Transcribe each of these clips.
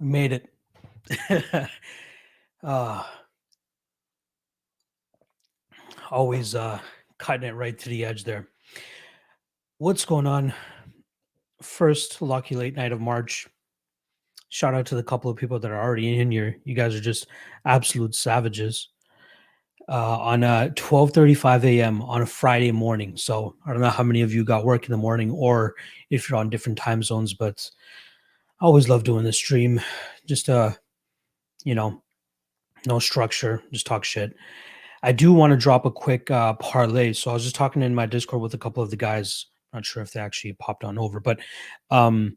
We made it. uh, always cutting it right to the edge there. What's going on? First lucky late night of March. Shout out to the couple of people that are already in here. You guys are just absolute savages. On 12:35 a.m. on a Friday morning. So I don't know how many of you got work in the morning or if you're on different time zones, but I always love doing this stream. Just you know, no structure, just talk shit. I do want to drop a quick parlay. So I was just talking in my Discord with a couple of the guys. Not sure if they actually popped on over, but um,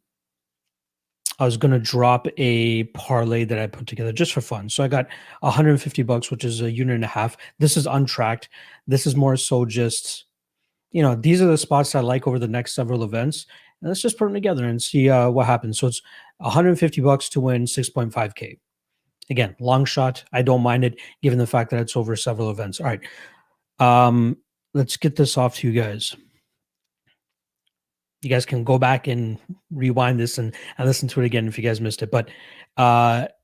I was going to drop a parlay that I put together just for fun. So I got $150, which is a unit and a half. This is untracked. This is more so just, these are the spots I like over the next several events. And let's just put them together and see what happens. So it's $150 to win 6.5K. Again, long shot. I don't mind it given the fact that it's over several events. All right. Let's get this off to you guys. You guys can go back and rewind this and listen to it again if you guys missed it. But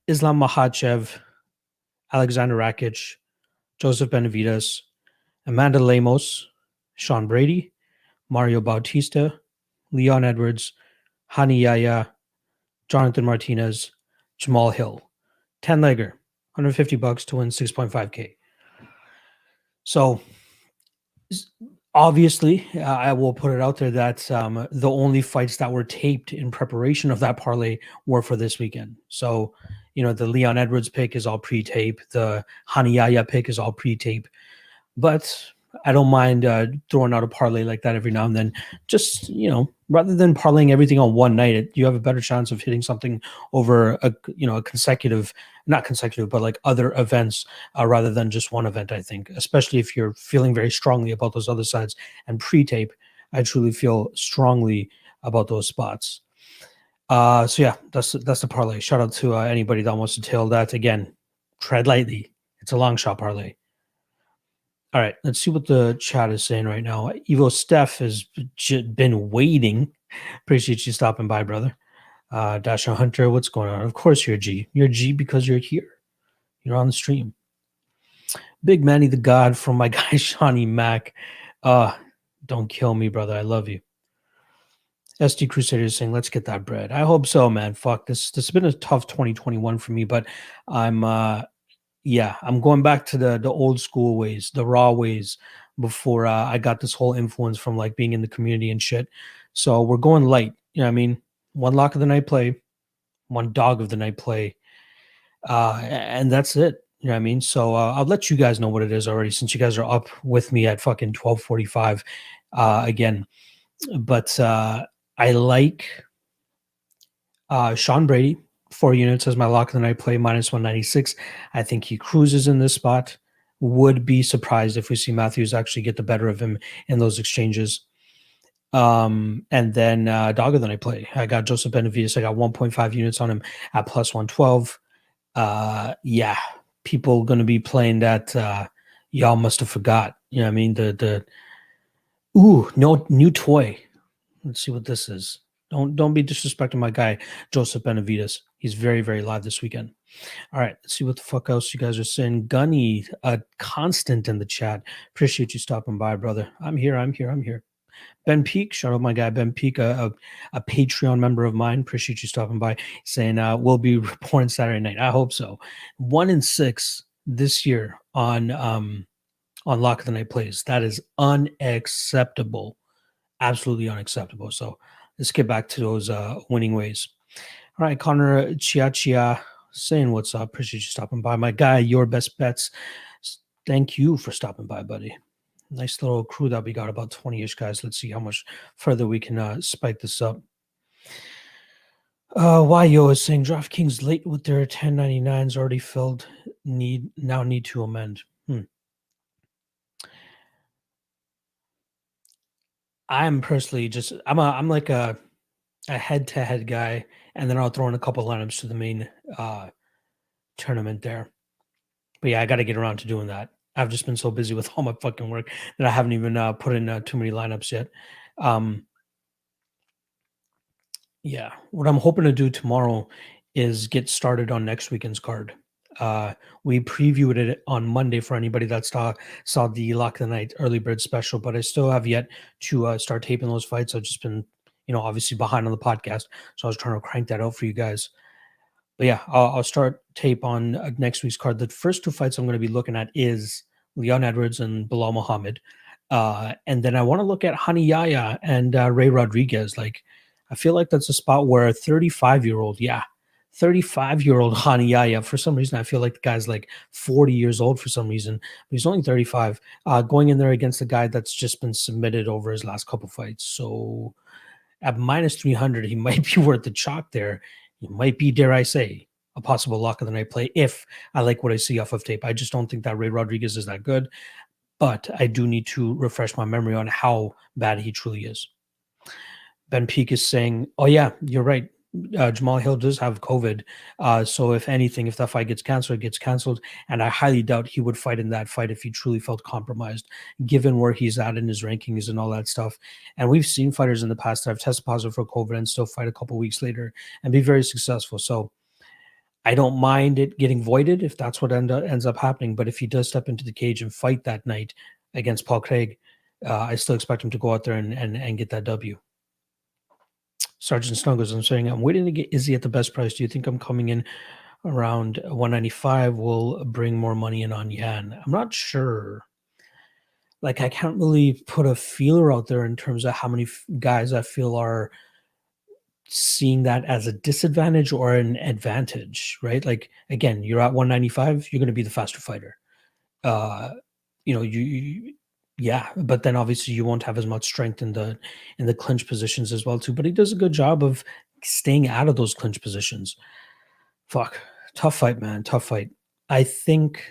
Islam Makhachev, Alexander Rakic, Joseph Benavides, Amanda Lemos, Sean Brady, Mario Bautista, Leon Edwards, Hani Yaya, Jonathan Martinez, Jamal Hill. 10-legger, $150 to win 6.5K. So obviously, I will put it out there that the only fights that were taped in preparation of that parlay were for this weekend. So, the Leon Edwards pick is all pre-tape. The Hani Yaya pick is all pre-tape. But I don't mind throwing out a parlay like that every now and then. Just, rather than parlaying everything on one night, you have a better chance of hitting something over a consecutive, not consecutive, but like other events rather than just one event, I think, especially if you're feeling very strongly about those other sides. And pre-tape, I truly feel strongly about those spots. So yeah, that's the parlay. Shout out to anybody that wants to tail that. Again, tread lightly. It's a long shot parlay. All right, let's see what the chat is saying right now. Evo Steph has been waiting. Appreciate you stopping by, brother. Dasha Hunter, what's going on? Of course you're G. You're G because you're here. You're on the stream. Big Manny the God from my guy Shawnee Mac. Don't kill me, brother. I love you. SD Crusader is saying, let's get that bread. I hope so, man. Fuck, this has been a tough 2021 for me, but I'm going back to the old school ways, the raw ways before I got this whole influence from like being in the community and shit. So we're going light. You know what I mean? One lock of the night play, one dog of the night play. And that's it. You know what I mean? So I'll let you guys know what it is already since you guys are up with me at fucking 12:45 again. But I like Sean Brady. 4 units as my lock of the night play, minus 196. I think he cruises in this spot. Would be surprised if we see Matthews actually get the better of him in those exchanges. And then dog of the night play. I got Joseph Benavides. I got 1.5 units on him at plus 112. Yeah, people going to be playing that. Y'all must have forgot. You know what I mean? No new toy. Let's see what this is. Don't be disrespecting my guy, Joseph Benavides. He's very, very live this weekend. All right, let's see what the fuck else you guys are saying. Gunny, a constant in the chat. Appreciate you stopping by, brother. I'm here. Ben Peak, shout out my guy Ben Peak, a Patreon member of mine. Appreciate you stopping by. Saying we'll be reporting Saturday night. I hope so. 1-6 this year on Lock of the Night plays. That is unacceptable. Absolutely unacceptable. So let's get back to those winning ways. All right, Connor Chia saying what's up. Appreciate you stopping by. My guy, Your Best Bets. Thank you for stopping by, buddy. Nice little crew that we got, about 20-ish guys. Let's see how much further we can spike this up. Yo is saying DraftKings late with their 1099s already filled. Need to amend. I'm personally just I'm like a head-to-head guy, and then I'll throw in a couple lineups to the main tournament there. But yeah, I got to get around to doing that. I've just been so busy with all my fucking work that I haven't even put in too many lineups yet. Yeah, what I'm hoping to do tomorrow is get started on next weekend's card. We previewed it on Monday for anybody that saw the Lock of the Night early bird special, but I still have yet to start taping those fights. I've just been, obviously behind on the podcast, so I was trying to crank that out for you guys. But yeah, I'll start tape on next week's card. The first two fights I'm going to be looking at is Leon Edwards and Bilal Muhammad. And then I want to look at Hani Yaya and Ray Rodriguez. Like, I feel like that's a spot where a 35-year-old, 35-year-old Hani Yaya, for some reason, I feel like the guy's like 40 years old for some reason, but he's only 35, going in there against a guy that's just been submitted over his last couple fights. So at minus 300, he might be worth the chalk there. He might be, dare I say, a possible lock of the night play if I like what I see off of tape. I just don't think that Ray Rodriguez is that good, but I do need to refresh my memory on how bad he truly is. Ben Peak is saying, oh, yeah, you're right. Jamal Hill does have COVID. So if anything, if that fight gets canceled, it gets canceled. And I highly doubt he would fight in that fight if he truly felt compromised, given where he's at in his rankings and all that stuff. And we've seen fighters in the past that have tested positive for COVID and still fight a couple weeks later and be very successful. So I don't mind it getting voided if that's what ends up happening. But if he does step into the cage and fight that night against Paul Craig, I still expect him to go out there and get that W. Sergeant Snuggles, I'm saying, I'm waiting to get Izzy at the best price. Do you think I'm coming in around 195 will bring more money in on Yan? I'm not sure. Like, I can't really put a feeler out there in terms of how many guys I feel are seeing that as a disadvantage or an advantage, right? Like, again, you're at 195, you're going to be the faster fighter. Yeah, but then obviously you won't have as much strength in the clinch positions as well too. But he does a good job of staying out of those clinch positions. Fuck, tough fight, man, tough fight. I think,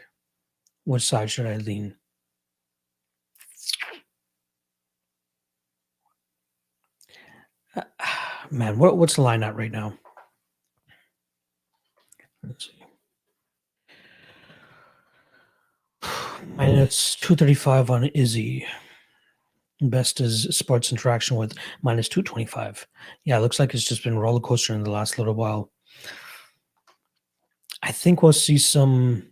which side should I lean? Man, what's the line at right now? Let's see. Minus 235 on Izzy. Best is Sports Interaction with minus 225. Yeah, it looks like it's just been roller coaster in the last little while. I think we'll see some.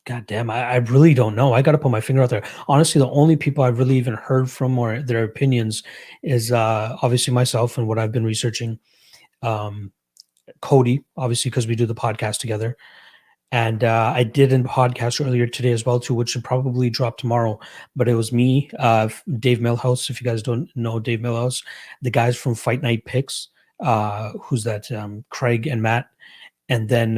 God damn, I really don't know. I got to put my finger out there. Honestly, the only people I've really even heard from or their opinions is obviously myself and what I've been researching. Cody, obviously, because we do the podcast together. And I did a podcast earlier today as well, too, which should probably drop tomorrow. But it was me, Dave Millhouse. If you guys don't know Dave Millhouse, the guys from Fight Night Picks, who's that? Craig and Matt, and then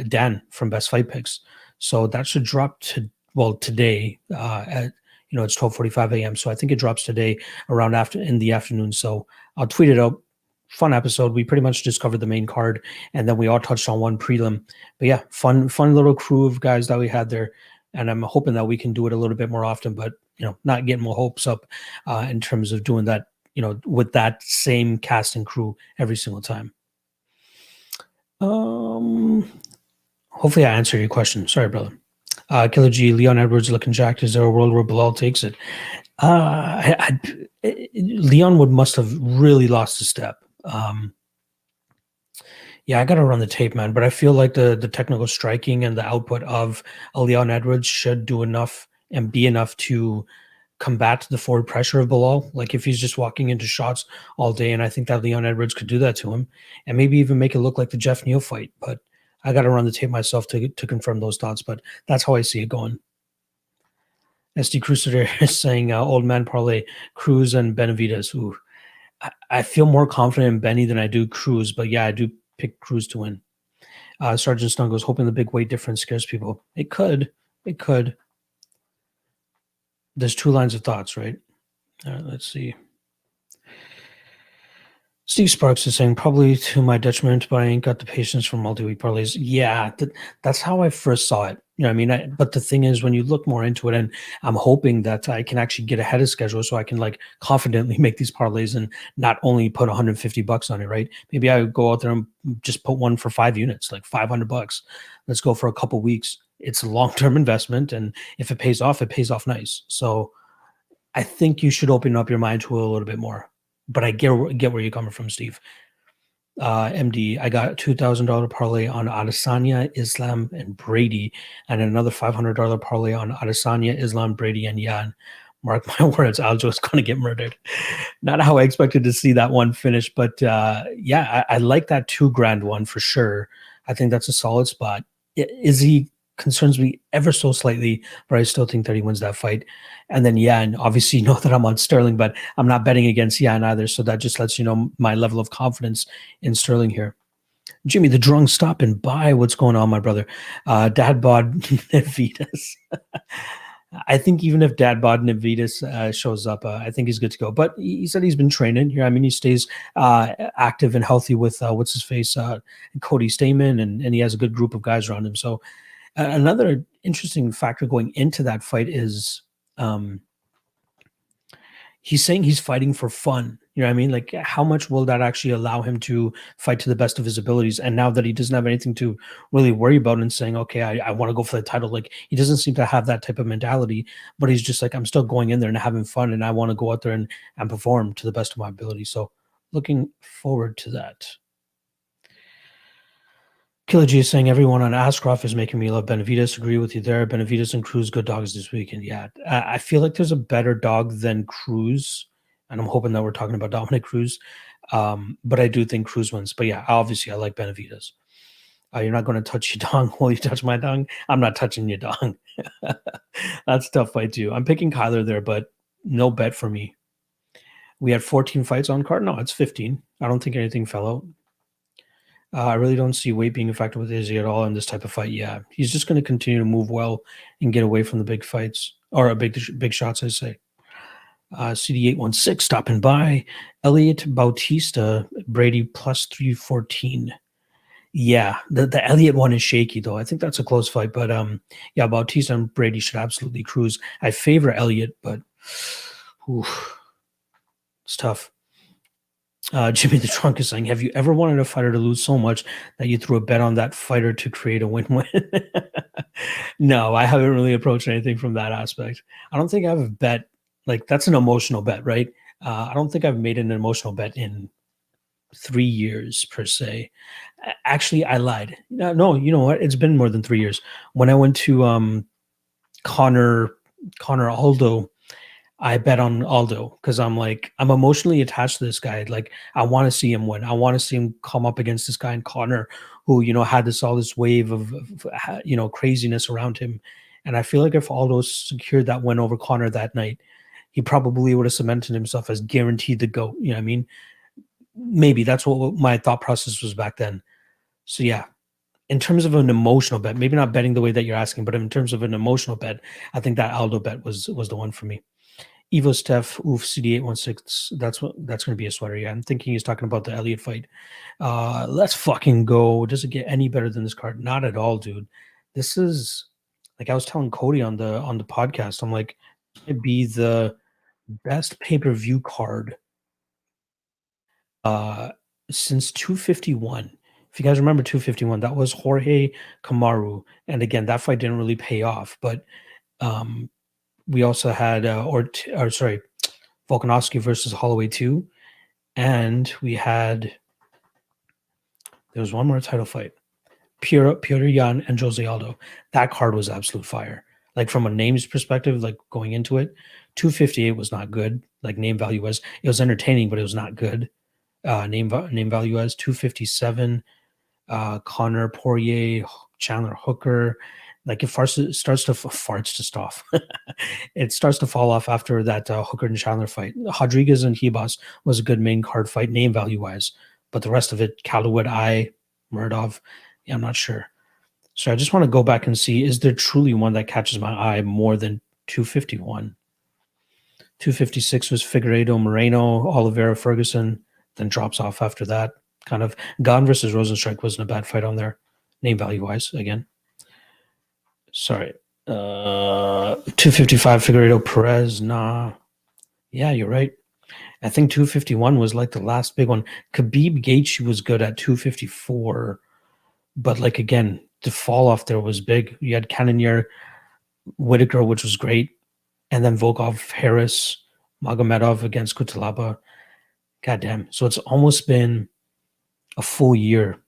Dan from Best Fight Picks. So that should drop today at it's 12:45 a.m. So I think it drops today around in the afternoon. So I'll tweet it out. Fun episode. We pretty much just covered the main card, and then we all touched on one prelim. But yeah, fun little crew of guys that we had there, and I'm hoping that we can do it a little bit more often. But not getting my hopes up in terms of doing that, with that same cast and crew every single time. Hopefully, I answered your question. Sorry, brother. Killer G, Leon Edwards looking jacked. Is there a world where Bilal takes it? Leon must have really lost a step. Yeah, I got to run the tape, man. But I feel like the technical striking and the output of a Leon Edwards should do enough and be enough to combat the forward pressure of Bilal. Like if he's just walking into shots all day, and I think that Leon Edwards could do that to him, and maybe even make it look like the Jeff Neal fight. But I got to run the tape myself to confirm those thoughts. But that's how I see it going. SD Crusader is saying old man parlay, Cruz and Benavidez. Ooh, I feel more confident in Benny than I do Cruz, but yeah, I do pick Cruz to win. Sergeant Stone goes, hoping the big weight difference scares people. It could. There's two lines of thoughts, right? Let's see. Steve Sparks is saying, probably to my detriment, but I ain't got the patience for multi-week parlays. Yeah, that's how I first saw it. You know what I mean? But the thing is, when you look more into it, and I'm hoping that I can actually get ahead of schedule so I can like confidently make these parlays and not only put $150 on it, right? Maybe I would go out there and just put one for 5 units, like $500. Let's go for a couple weeks. It's a long-term investment, and if it pays off nice. So I think you should open up your mind to it a little bit more. But I get where you're coming from, Steve. MD, I got $2,000 parlay on Adesanya, Islam, and Brady, and another $500 parlay on Adesanya, Islam, Brady, and Yan. Mark my words, Aljo's going to get murdered. Not how I expected to see that one finish, but yeah, I like that 2 grand one for sure. I think that's a solid spot. Is he concerns me ever so slightly, but I still think that he wins that fight. And then Yan, obviously, you know that I'm on Sterling, but I'm not betting against Yan either. So that just lets you know my level of confidence in Sterling here. Jimmy, the drunk stopping by. What's going on, my brother? Dad bod Navitas. I think even if Dad bod Navitas shows up, I think he's good to go. But he said he's been training here. I mean, he stays active and healthy with what's his face, Cody Stamen, and he has a good group of guys around him. So another interesting factor going into that fight is he's saying he's fighting for fun. You know what I mean? Like, how much will that actually allow him to fight to the best of his abilities? And now that he doesn't have anything to really worry about and saying, okay, I want to go for the title, like, he doesn't seem to have that type of mentality, but he's just like, I'm still going in there and having fun, and I want to go out there and perform to the best of my ability. So looking forward to that. Killer G is saying everyone on Ashcroft is making me love Benavides. Agree with you there. Benavides and Cruz, good dogs this weekend. Yeah, I feel like there's a better dog than Cruz, and I'm hoping that we're talking about Dominic Cruz. But I do think Cruz wins. But yeah, obviously I like Benavides. You're not going to touch your dong while you touch my dong. I'm not touching your dong. That's a tough fight too. I'm picking Kyler there, but no bet for me. We had 14 fights on card. No, it's 15. I don't think anything fell out. I really don't see weight being a factor with Izzy at all in this type of fight. Yeah, he's just going to continue to move well and get away from the big fights or big shots, I say. CD816 stopping by. Elliot Bautista, Brady plus 314. Yeah, the Elliott one is shaky though. I think that's a close fight, but yeah, Bautista and Brady should absolutely cruise. I favor Elliott, but it's tough. Jimmy the Trunk is saying, have you ever wanted a fighter to lose so much that you threw a bet on that fighter to create a win-win? No, I haven't really approached anything from that aspect. I don't think I've a bet. Like, that's an emotional bet, right? I don't think I've made an emotional bet in 3 years per se. Actually, I lied. No, you know what? It's been more than 3 years. When I went to Connor Aldo, I bet on Aldo because I'm like, I'm emotionally attached to this guy. Like, I want to see him win. I want to see him come up against this guy in Connor, who, you know, had all this wave of you know, craziness around him. And I feel like if Aldo secured that win over Connor that night, he probably would have cemented himself as guaranteed the GOAT. You know what I mean? Maybe that's what my thought process was back then. So yeah, in terms of an emotional bet, maybe not betting the way that you're asking, but in terms of an emotional bet, I think that Aldo bet was the one for me. Evo Steph, oof, CD816. That's going to be a sweater. Yeah, I'm thinking he's talking about the Elliott fight. Let's fucking go. Does it get any better than this card? Not at all, dude. This is, like, I was telling Cody on the podcast. I'm like, it'd be the best pay-per-view card since 251. If you guys remember 251, that was Jorge Kamaru. And again, that fight didn't really pay off, but we also had Volkanovski versus Holloway 2, and we had, there was one more title fight, Petr Yan and Jose Aldo. That card was absolute fire. Like, from a names perspective, like, going into it, 258 was not good. Like, name value was, it was entertaining, but it was not good. Name value was 257. Connor Poirier, Chandler Hooker. Like, it starts to it starts to fall off after that Hooker and Chandler fight. Rodriguez and Hebas was a good main card fight, name value wise, but the rest of it, Calderwood, Murdov, yeah, I'm not sure. So I just want to go back and see, is there truly one that catches my eye more than 251? 256 was Figueiredo, Moreno, Oliveira, Ferguson, then drops off after that. Kind of Gone versus Rosenstrike wasn't a bad fight on there, name value wise, again. Sorry. 255 Figueiredo Perez. Nah. Yeah, you're right. I think 251 was like the last big one. Khabib Gaethje was good at 254, but like, again, the fall off there was big. You had Cannonier, Whitaker, which was great, and then Volkov, Harris, Magomedov against Kutalaba. Goddamn. So it's almost been a full year,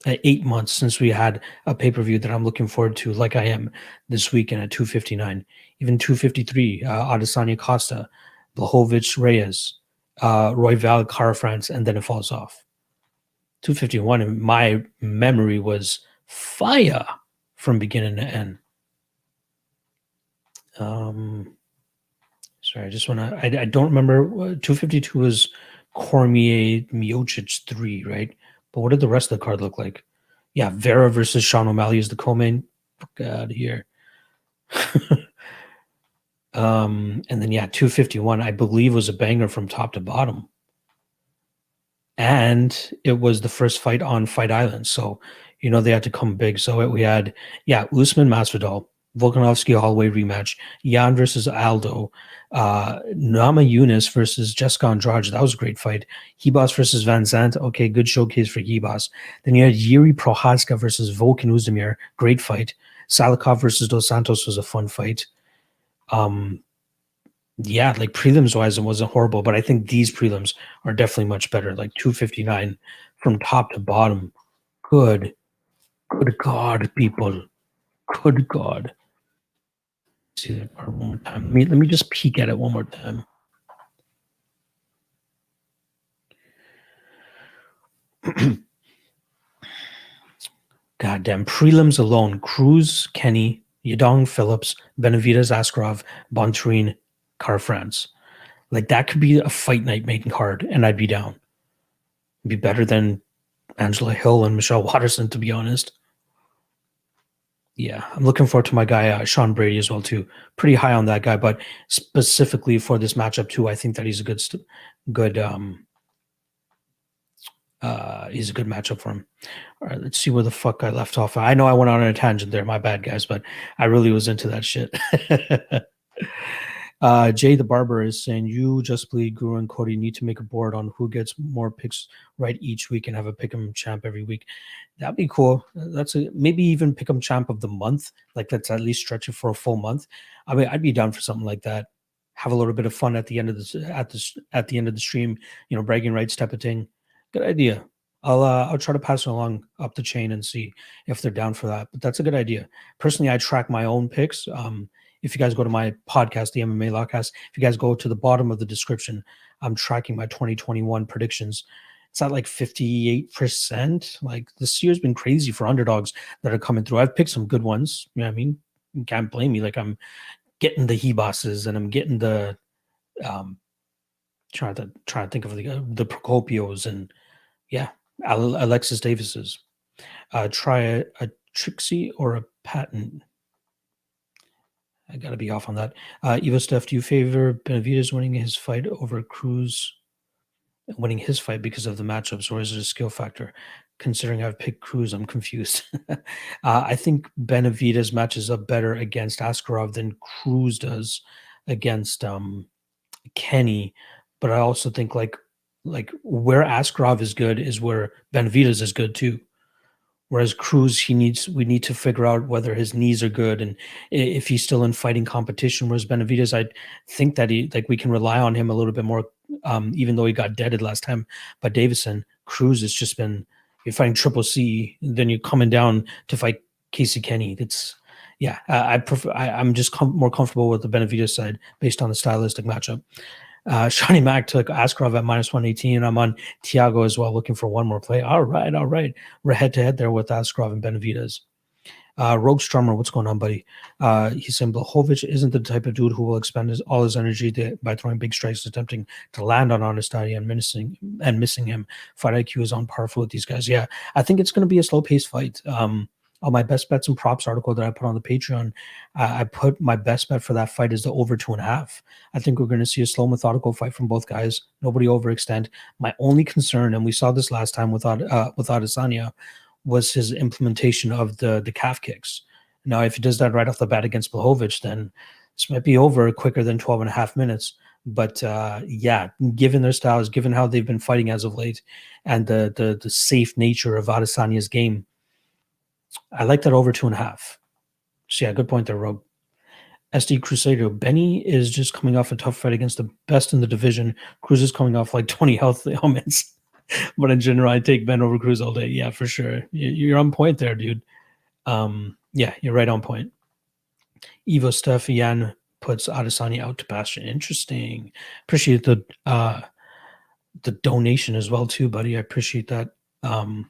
8 months since we had a pay per view that I'm looking forward to, like I am this weekend at 259, even 253. Adesanya Costa, Blachowicz Reyes, Royval Cara France, and then it falls off. 251 in my memory was fire from beginning to end. Sorry, I just want to. I don't remember. 252 was Cormier Miocic 3, right? But what did the rest of the card look like? Yeah, Vera versus Sean O'Malley is the co-main. Fuck out of here. And then 251, I believe, was a banger from top to bottom. And it was the first fight on Fight Island. So, they had to come big. So we had, Usman Masvidal, Volkanovski Holloway rematch, Jan versus Aldo, Nama Yunus versus Jessica Andrade. That was a great fight. Hebos versus Van Zandt. Okay, good showcase for Hebos. Then you had Yuri Prohaska versus Volkan Oezdemir. Great fight. Salikov versus Dos Santos was a fun fight. Like prelims wise, it wasn't horrible, but I think these prelims are definitely much better. Like 259 from top to bottom. Good God, people. Good God. See that part one more time. Let me just peek at it one more time. Goddamn prelims alone: Cruz, Kenny, Yadong Phillips, Benavidez, Askarov, Bontorin, Cara France. Like that could be a fight night making card, and I'd be down. It'd be better than Angela Hill and Michelle Watterson, to be honest. Yeah, I'm looking forward to my guy Sean Brady as well too. Pretty high on that guy, but specifically for this matchup too, I think that he's a good he's a good matchup for him. All right, let's see where the fuck I left off. I know I went on a tangent there, my bad guys, but I really was into that shit. Jay the Barber is saying, you, Just Bleed, Guru, and Cody need to make a board on who gets more picks right each week and have a pick'em champ every week. That'd be cool. Maybe even pick'em champ of the month. Like let's at least stretch it for a full month. I mean, I'd be down for something like that. Have a little bit of fun at the end of the end of the stream. Bragging rights type of thing. Good idea. I'll try to pass it along up the chain and see if they're down for that. But that's a good idea. Personally, I track my own picks. If you guys go to my podcast, the MMA Lockcast, if you guys go to the bottom of the description, I'm tracking my 2021 predictions. It's at like 58%. Like this year's been crazy for underdogs that are coming through. I've picked some good ones. You know what I mean? You can't blame me. Like I'm getting the Hebosses and I'm getting the trying to think of the Procopios and Alexis Davis's. Try a Trixie or a Patent. I got to be off on that. Evo Steph, do you favor Benavidez winning his fight over Cruz winning his fight because of the matchups, or is it a skill factor? Considering I've picked Cruz, I'm confused. I think Benavidez matches up better against Askarov than Cruz does against Kenny. But I also think like where Askarov is good is where Benavidez is good too. Whereas Cruz, we need to figure out whether his knees are good and if he's still in fighting competition. Whereas Benavidez, I think that we can rely on him a little bit more, even though he got deaded last time. But Davison, Cruz has just been, you're fighting Triple C, then you're coming down to fight Casey Kenny. I'm just more comfortable with the Benavidez side based on the stylistic matchup. Shawnee Mac took Askarov at -118. I'm on Tiago as well, looking for one more play. All right. We're head-to-head there with Askarov and Benavidez. Rogue Strummer, what's going on, buddy? He's saying Blachowicz isn't the type of dude who will expend all his energy by throwing big strikes, attempting to land on Onestadi and missing him. Fight IQ is on par with these guys. Yeah, I think it's going to be a slow-paced fight. On my best bets and props article that I put on the Patreon, I put my best bet for that fight is the over 2.5. I think we're going to see a slow, methodical fight from both guys. Nobody overextend. My only concern, and we saw this last time with Adesanya, was his implementation of the calf kicks. Now, if he does that right off the bat against Blachowicz, then this might be over quicker than 12.5 minutes. But given their styles, given how they've been fighting as of late, and the safe nature of Adesanya's game, I like that over 2.5. So yeah, good point there, Rogue. SD Crusader. Benny is just coming off a tough fight against the best in the division. Cruz is coming off like 20 health ailments. But in general, I take Ben over Cruz all day. Yeah, for sure. You're on point there, dude. Yeah, you're right on point. Evo Steph Yan puts Adesanya out to Bastion. Interesting. Appreciate the donation as well too, buddy. I appreciate that. But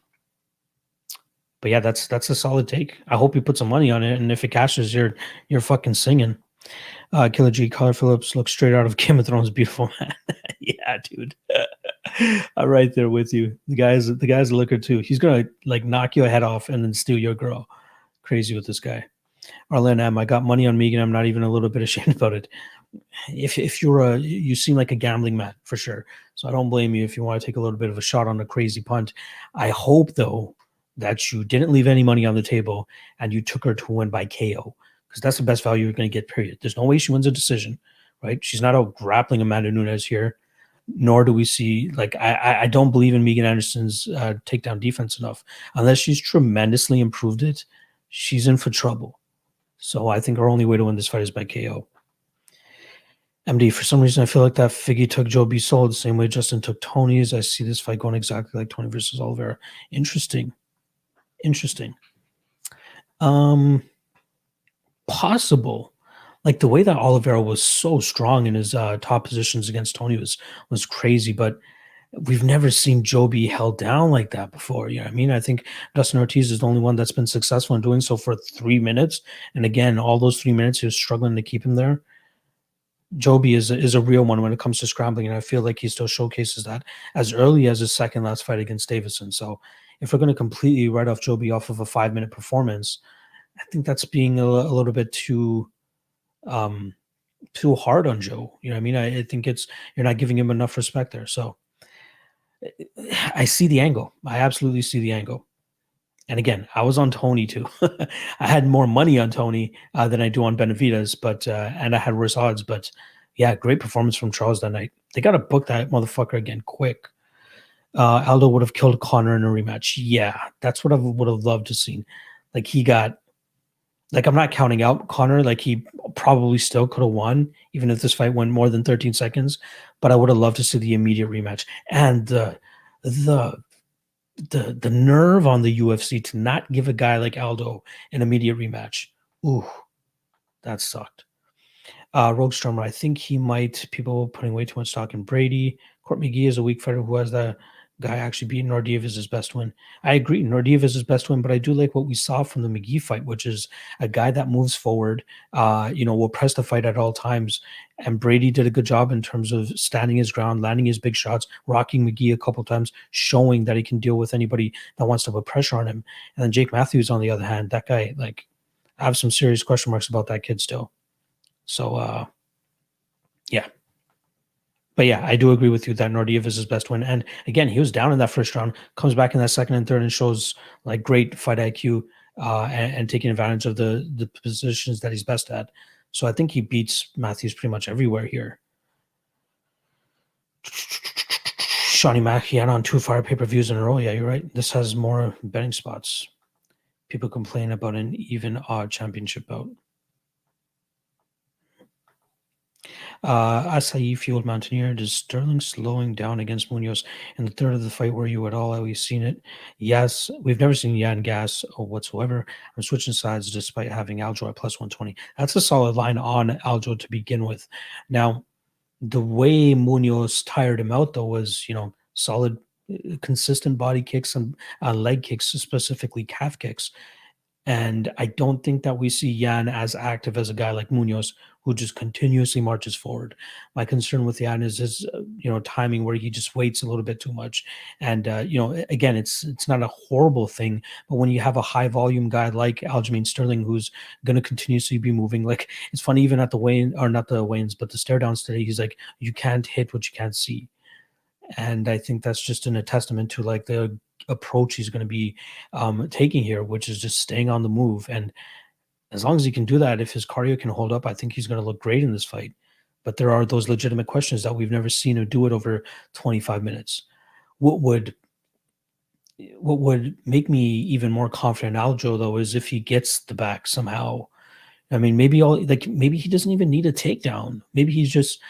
yeah, that's a solid take. I hope you put some money on it, and if it cashes, you're fucking singing. Killer G, Collar Phillips looks straight out of Game of Thrones. Beautiful man. Yeah, dude. I'm right there with you. The guy's a liquor too. He's gonna like knock your head off and then steal your girl. Crazy with this guy. Arlen M, I got money on Megan. I'm not even a little bit ashamed about it. If you seem like a gambling man for sure. So I don't blame you if you want to take a little bit of a shot on a crazy punt. I hope though that you didn't leave any money on the table and you took her to win by KO because that's the best value you're going to get. Period. There's no way she wins a decision, right? She's not out grappling Amanda Nunes here. Nor do we see like I don't believe in Megan Anderson's takedown defense enough. Unless she's tremendously improved it, she's in for trouble. So I think our only way to win this fight is by KO. MD, for some reason, I feel like that Figgy took Joe B. Soul the same way Justin took Tony's. I see this fight going exactly like Tony versus Oliveira. Interesting. Possible. Like the way that Oliveira was so strong in his top positions against Tony was crazy, but we've never seen Joe be held down like that before. You know what I mean? I think Dustin Ortiz is the only one that's been successful in doing so for 3 minutes. And again, all those 3 minutes, he was struggling to keep him there. Joby is a real one when it comes to scrambling, and I feel like he still showcases that as early as his second last fight against Davison. So if we're going to completely write off Joby off of a 5-minute performance, I think that's being a little bit too hard on Joe. You know what I mean? I think you're not giving him enough respect there. So I see the angle. I absolutely see the angle. And again, I was on Tony too. I had more money on Tony than I do on Benavidez, but and I had worse odds. But yeah, great performance from Charles that night. They got to book that motherfucker again quick. Aldo would have killed Connor in a rematch. Yeah, that's what I would have loved to see. Like he got, like I'm not counting out Connor. Like he probably still could have won, even if this fight went more than 13 seconds. But I would have loved to see the immediate rematch and the nerve on the UFC to not give a guy like Aldo an immediate rematch. Ooh, that sucked. Rogue Stormer, I think he might. People putting way too much stock in Brady. Court McGee is a weak fighter who has the guy actually beaten Nordiev is his best win. I agree. Nordiev is his best win, but I do like what we saw from the McGee fight, which is a guy that moves forward, will press the fight at all times. And Brady did a good job in terms of standing his ground, landing his big shots, rocking McGee a couple times, showing that he can deal with anybody that wants to put pressure on him. And then Jake Matthews, on the other hand, that guy, like, I have some serious question marks about that kid still. So, yeah. But yeah, I do agree with you that Nordiev is his best win. And again, he was down in that first round, comes back in that second and third and shows like great fight IQ and taking advantage of the positions that he's best at. So I think he beats Matthews pretty much everywhere here. Shawnee Mack, he had on 2 fire pay-per-views in a row. Yeah, you're right. This has more betting spots. People complain about an even odd championship bout. Acai Fueled Mountaineer, does Sterling slowing down against Munoz in the third of the fight? Were you at all? Have we seen it? Yes, we've never seen Yan Gas whatsoever. I'm switching sides despite having Aljo at plus 120. That's a solid line on Aljo to begin with. Now, the way Munoz tired him out, though, was, solid, consistent body kicks and leg kicks, specifically calf kicks. And I don't think that we see Yan as active as a guy like Munoz, who just continuously marches forward. My concern with Yan is his, timing where he just waits a little bit too much. And again, it's not a horrible thing, but when you have a high volume guy like Aljamain Sterling, who's going to continuously be moving, like it's funny, even at the weigh-in, or not the weigh-ins, but the stare downs today, he's like, you can't hit what you can't see. And I think that's just a testament to like the approach he's going to be taking here, which is just staying on the move. And as long as he can do that, if his cardio can hold up, I think he's going to look great in this fight. But there are those legitimate questions that we've never seen him do it over 25 minutes. What would make me even more confident in Aljo, though, is if he gets the back somehow. I mean, maybe he doesn't even need a takedown. Maybe he's just,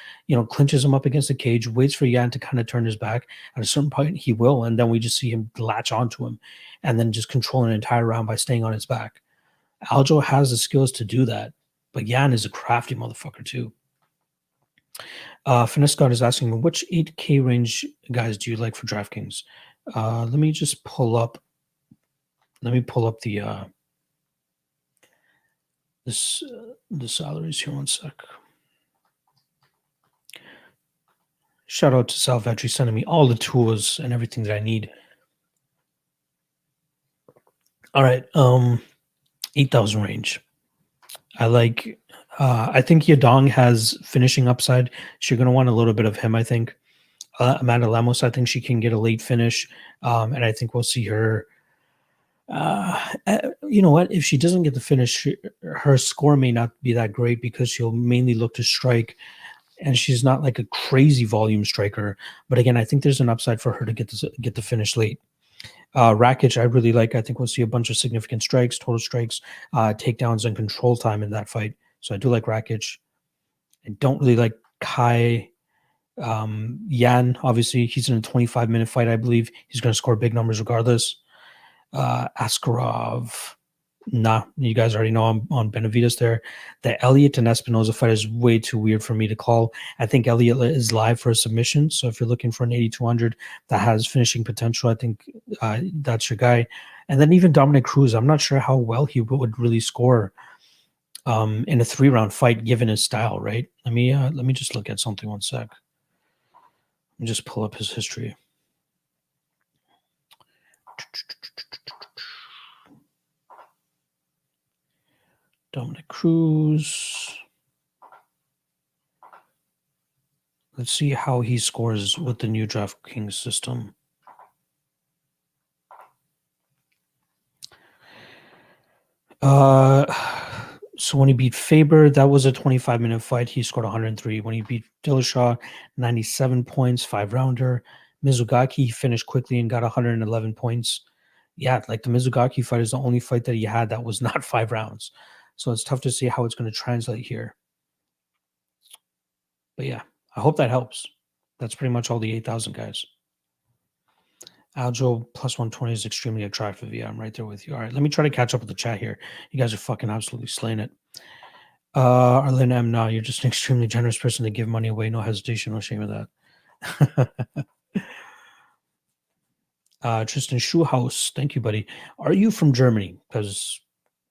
clinches him up against the cage, waits for Yan to kind of turn his back. At a certain point, he will, and then we just see him latch onto him, and then just control an entire round by staying on his back. Aljo has the skills to do that, but Yan is a crafty motherfucker too. Finesse God is asking me, which 8K range guys do you like for DraftKings? Let me just pull up. Let me pull up the the salaries here. 1 sec. Shout out to Salvatri sending me all the tools and everything that I need. All right, 8,000 range. I think Yadong has finishing upside. So you're going to want a little bit of him, I think. Amanda Lemos, I think she can get a late finish. And I think we'll see her. You know what? If she doesn't get the finish, her score may not be that great because she'll mainly look to strike. And she's not like a crazy volume striker. But again, I think there's an upside for her to get the finish late. Rakic, I really like. I think we'll see a bunch of significant strikes, total strikes, takedowns, and control time in that fight. So I do like Rakic. I don't really like Kai. Yan, obviously, he's in a 25-minute fight, I believe. He's going to score big numbers regardless. Askarov. Nah, you guys already know I'm on Benavides there. The Elliott and Espinoza fight is way too weird for me to call. I think Elliott is live for a submission. So if you're looking for an 8,200 that has finishing potential, I think that's your guy. And then even Dominic Cruz, I'm not sure how well he would really score in a 3-round fight given his style, right? Let me just look at something 1 sec. Let me just pull up his history. Dominic Cruz. Let's see how he scores with the new DraftKings system. So when he beat Faber, that was a 25-minute fight. He scored 103. When he beat Dillashaw, 97 points, 5-rounder. Mizugaki, he finished quickly and got 111 points. Yeah, like the Mizugaki fight is the only fight that he had that was not 5 rounds. So it's tough to see how it's going to translate here. But yeah, I hope that helps. That's pretty much all the 8,000 guys. Aljo plus 120 is extremely attractive. Yeah, I'm right there with you. All right, let me try to catch up with the chat here. You guys are fucking absolutely slaying it. Arlene M. No, you're just an extremely generous person to give money away. No hesitation, no shame of that. Tristan Schuhaus, thank you, buddy. Are you from Germany? Because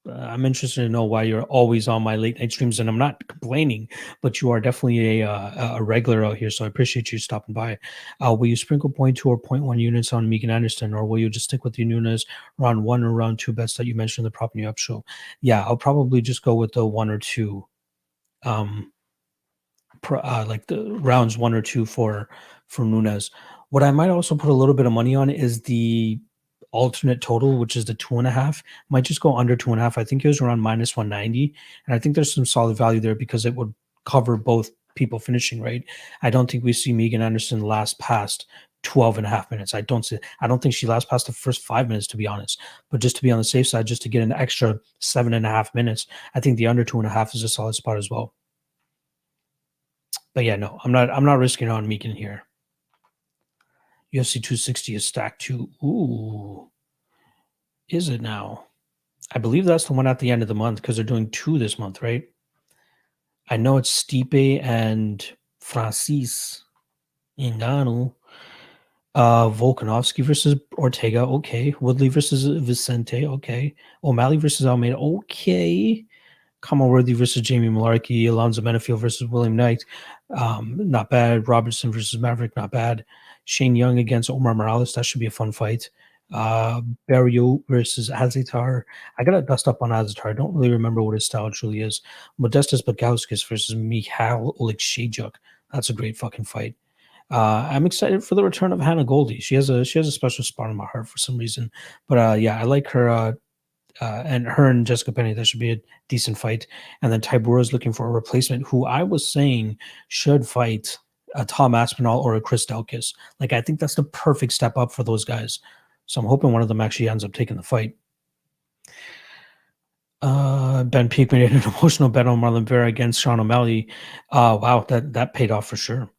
I'm interested to know why you're always on my late night streams, and I'm not complaining, but you are definitely a regular out here, so I appreciate you stopping by. Will you sprinkle 0.2 or 0.1 units on Megan Anderson, or will you just stick with the Nunes round 1 or round 2 bets that you mentioned in the Prop Me Up show? Yeah, I'll probably just go with the 1 or 2, like the rounds 1 or 2 for Nunes. What I might also put a little bit of money on is the alternate total, which is the 2.5. Might just go under 2.5. I think it was around minus 190, and I think there's some solid value there because it would cover both people finishing, right? I don't think we see Megan Anderson last past 12 and a half minutes. I don't think she last past the first 5 minutes, to be honest. But just to be on the safe side, just to get an extra 7.5 minutes, I think the under 2.5 is a solid spot as well. But yeah, no, I'm not risking on Megan here. UFC 260 is stacked too. Ooh. Is it now? I believe that's the one at the end of the month because they're doing 2 this month, right? I know it's Stipe and Francis Ngannou. Volkanovski versus Ortega, okay. Woodley versus Vicente, okay. O'Malley versus Almeida, okay. Worthy versus Jamie Malarkey, Alonzo Benefield versus William Knight, not bad. Robertson versus Maverick, not bad. Shane Young against Omar Morales, that should be a fun fight. Barrio versus Azatar. I gotta dust up on Azatar. I don't really remember what his style truly is. Modestas Bakauskas versus Michal Oleksiejczuk. That's a great fucking fight. I'm excited for the return of Hannah Goldie. She has a special spot in my heart for some reason. But yeah, I like her. And her and Jessica Penney, that should be a decent fight. And then Tybura is looking for a replacement who I was saying should fight a Tom Aspinall or a Chris Delkis. Like, I think that's the perfect step up for those guys. So I'm hoping one of them actually ends up taking the fight. Ben Peake made an emotional bet on Marlon Vera against Sean O'Malley. Wow, that paid off for sure.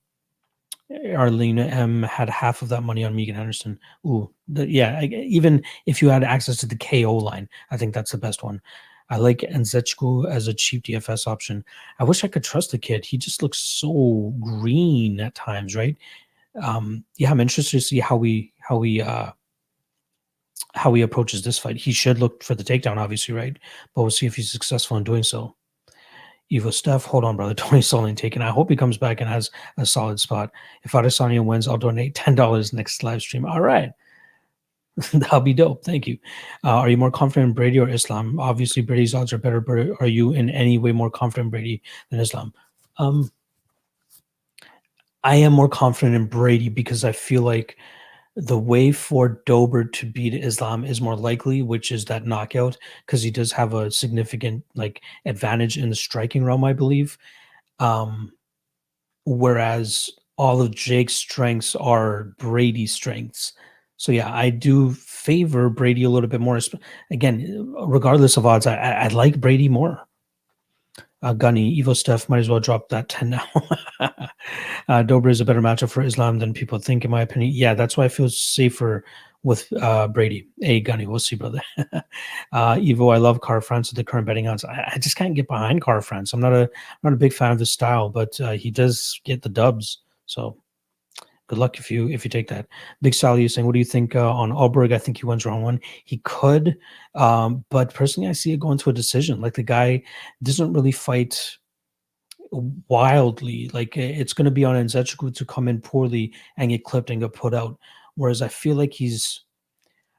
Arlene M had half of that money on Megan Henderson. Ooh, even if you had access to the KO line, I think that's the best one. I like Nzechukwu as a cheap DFS option. I wish I could trust the kid. He just looks so green at times, right? Yeah, I'm interested to see how he approaches this fight. He should look for the takedown, obviously, right? But we'll see if he's successful in doing so. Evo Steph, hold on, brother. Tony Sullivan taken. I hope he comes back and has a solid spot. If Adesanya wins, I'll donate $10 next live stream. All right. That'll be dope. Thank you. Are you more confident in Brady or Islam? Obviously, Brady's odds are better, but are you in any way more confident in Brady than Islam? I am more confident in Brady because I feel like the way for Dober to beat Islam is more likely, which is that knockout, because he does have a significant like advantage in the striking realm, I believe. Um, Whereas all of Jake's strengths are Brady's strengths. So yeah, I do favor Brady a little bit more. Again, regardless of odds, I like Brady more. Gunny, Evo Steph might as well drop that 10 now. Dober is a better matchup for Islam than people think, in my opinion. Yeah, that's why I feel safer with Brady. Hey, Gunny, we'll see, brother. Evo, I love Car France with the current betting odds. I just can't get behind Car France. I'm not a big fan of his style, but he does get the dubs. So good luck if you take that. Big Sally is saying, what do you think on Alberg? I think he wins round one. He could, but personally, I see it going to a decision. Like the guy doesn't really fight wildly. Like it's going to be on Nzechukwu to come in poorly and get clipped and get put out. Whereas I feel like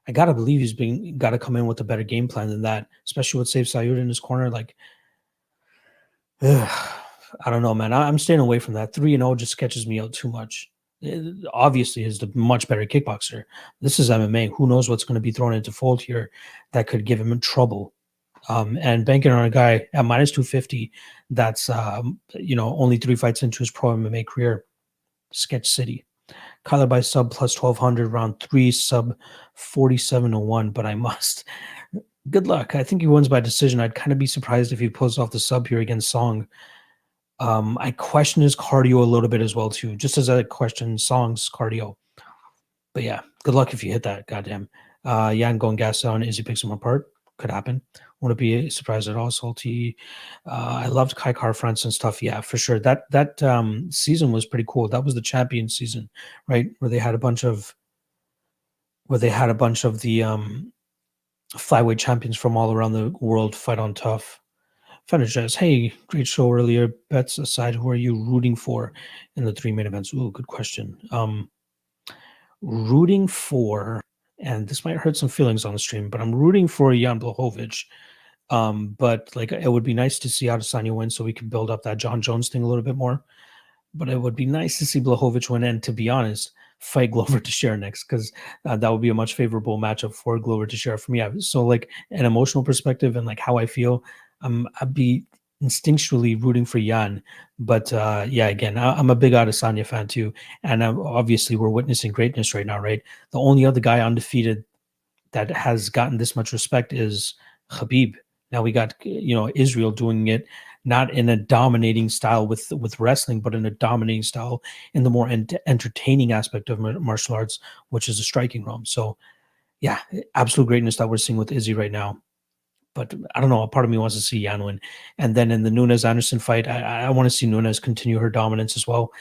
I gotta believe he's being got to come in with a better game plan than that, especially with Safe Sayud in his corner. Like, ugh, I don't know, man. I'm staying away from that. 3-0 just sketches me out too much. Obviously, is the much better kickboxer. This is MMA. Who knows what's going to be thrown into fold here that could give him trouble. And banking on a guy at minus 250 that's only 3 fights into his pro MMA career. Sketch City. Kyler by sub plus 1200, round 3, sub 4701, but I must. Good luck. I think he wins by decision. I'd kind of be surprised if he pulls off the sub here against Song. I question his cardio a little bit as well, too, just as I question Song's cardio. But yeah, good luck if you hit that. Goddamn. Jan going gas down. Izzy picks him apart. Could happen. Wouldn't be surprised at all. Salty. I loved Kai Car France and stuff. Yeah, for sure. That season was pretty cool. That was the champion season, right? Where they had a bunch of the flyweight champions from all around the world fight on Tough. Fenijaz, hey, great show earlier. Bets aside, who are you rooting for in the 3 main events? Ooh, good question. Rooting for, and this might hurt some feelings on the stream, but I'm rooting for Jan Blachowicz. But like it would be nice to see Adesanya win so we can build up that John Jones thing a little bit more. But it would be nice to see Blachowicz win and, to be honest, fight Glover Teixeira next, because that would be a much favorable matchup for Glover Teixeira for me. So like an emotional perspective and like how I feel, I'd be instinctually rooting for Jan. But yeah, again, I'm a big Adesanya fan too. And obviously we're witnessing greatness right now, right? The only other guy undefeated that has gotten this much respect is Khabib. Now we got Israel doing it not in a dominating style with wrestling, but in a dominating style in the more entertaining aspect of martial arts, which is the striking realm. So yeah, absolute greatness that we're seeing with Izzy right now. But I don't know. A part of me wants to see Yan win, and then in the Nunes Anderson fight, I want to see Nunes continue her dominance as well.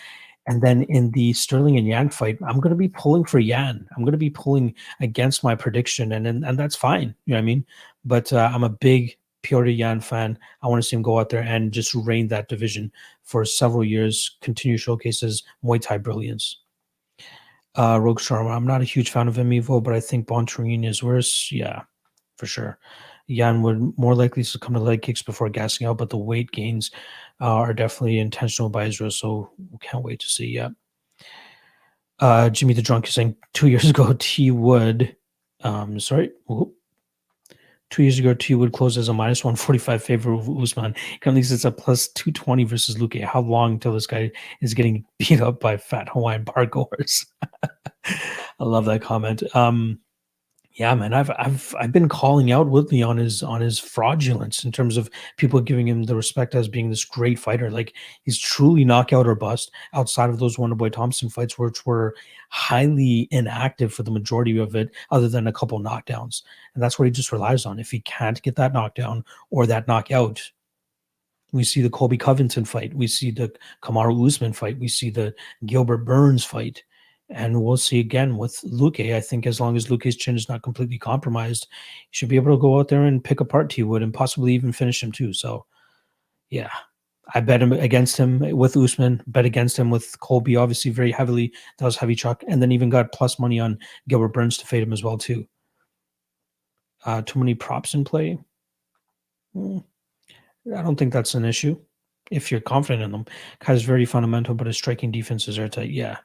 And then in the Sterling and Yan fight, I'm going to be pulling for Yan. I'm going to be pulling against my prediction, and that's fine. You know what I mean? But I'm a big Piotr Yan fan. I want to see him go out there and just reign that division for several years, continue showcases Muay Thai brilliance. Rogue Sharma, I'm not a huge fan of him, Evo, but I think Bontarine is worse. Yeah, for sure. Yan would more likely succumb to leg kicks before gassing out, but the weight gains are definitely intentional by Israel, so we can't wait to see. Yeah. Jimmy the Drunk is saying 2 years ago, T Wood, sorry, whoop. 2 years ago, T Wood closed as a minus 145 favor of Usman. Currently sits at plus 220 versus Luque. How long until this guy is getting beat up by fat Hawaiian bar goers? I love that comment. Yeah, man, I've been calling out Woodley on his fraudulence in terms of people giving him the respect as being this great fighter. Like he's truly knockout or bust outside of those Wonderboy Thompson fights, which were highly inactive for the majority of it, other than a couple knockdowns. And that's what he just relies on. If he can't get that knockdown or that knockout, we see the Colby Covington fight. We see the Kamaru Usman fight. We see the Gilbert Burns fight. And we'll see again with Luke. I think as long as Luke's chin is not completely compromised, he should be able to go out there and pick apart T Wood and possibly even finish him too. So, yeah, I bet him against him with Usman, bet against him with Colby, obviously very heavily. That was heavy chalk. And then even got plus money on Gilbert Burns to fade him as well too. Too many props in play. I don't think that's an issue if you're confident in them. Guy's very fundamental, but his striking defense is airtight. Yeah,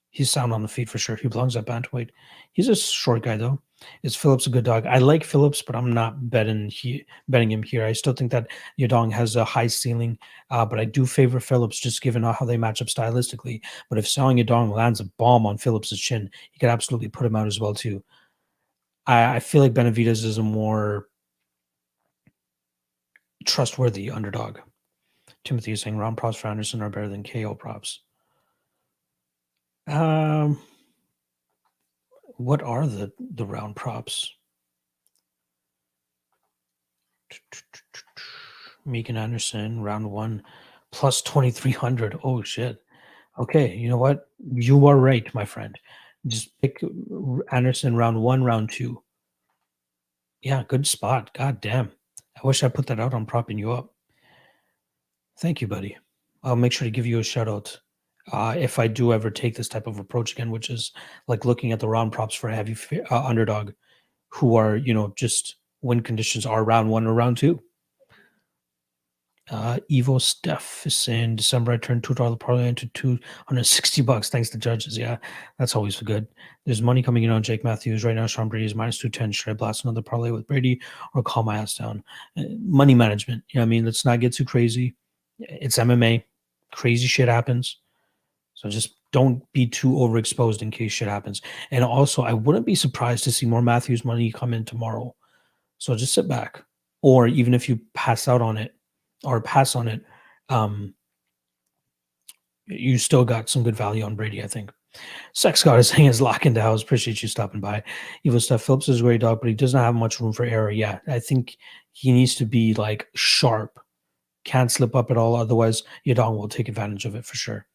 he's sound on the feet for sure. He belongs at bantamweight. He's a short guy though. Is Phillips a good dog? I like Phillips, but I'm not betting him here. I still think that Yadong has a high ceiling, but I do favor Phillips just given how they match up stylistically. But if Song Yadong lands a bomb on Phillips's chin, he could absolutely put him out as well too. I feel like Benavidez is a more trustworthy underdog. Timothy is saying round props for Anderson are better than KO props. What are the round props? Megan Anderson, round one, plus 2,300. Oh shit. Okay, you know what? You are right, my friend. Just pick Anderson round one, round two. Yeah, good spot. God damn. I wish I put that out on propping you up. Thank you, buddy. I'll make sure to give you a shout out if I do ever take this type of approach again, which is like looking at the round props for a heavy underdog who are, just win conditions are round one or round two. Evo Steph is saying December I turned $2 parlay into $260 thanks to judges. Yeah, that's always good. There's money coming in on Jake Matthews right now. Sean Brady is minus 210. Should I blast another parlay with Brady or calm my ass down? Money management. I mean, let's not get too crazy. It's MMA. Crazy shit happens. So just don't be too overexposed in case shit happens. And also, I wouldn't be surprised to see more Matthews money come in tomorrow. So just sit back. Or even if you pass out on it or pass on it, you still got some good value on Brady, I think. Sex God is saying is lock in the house. Appreciate you stopping by. Evil stuff. Phillips is a great dog, but he doesn't have much room for error. Yeah, I think he needs to be like sharp. Can't slip up at all. Otherwise, Yadong will take advantage of it for sure.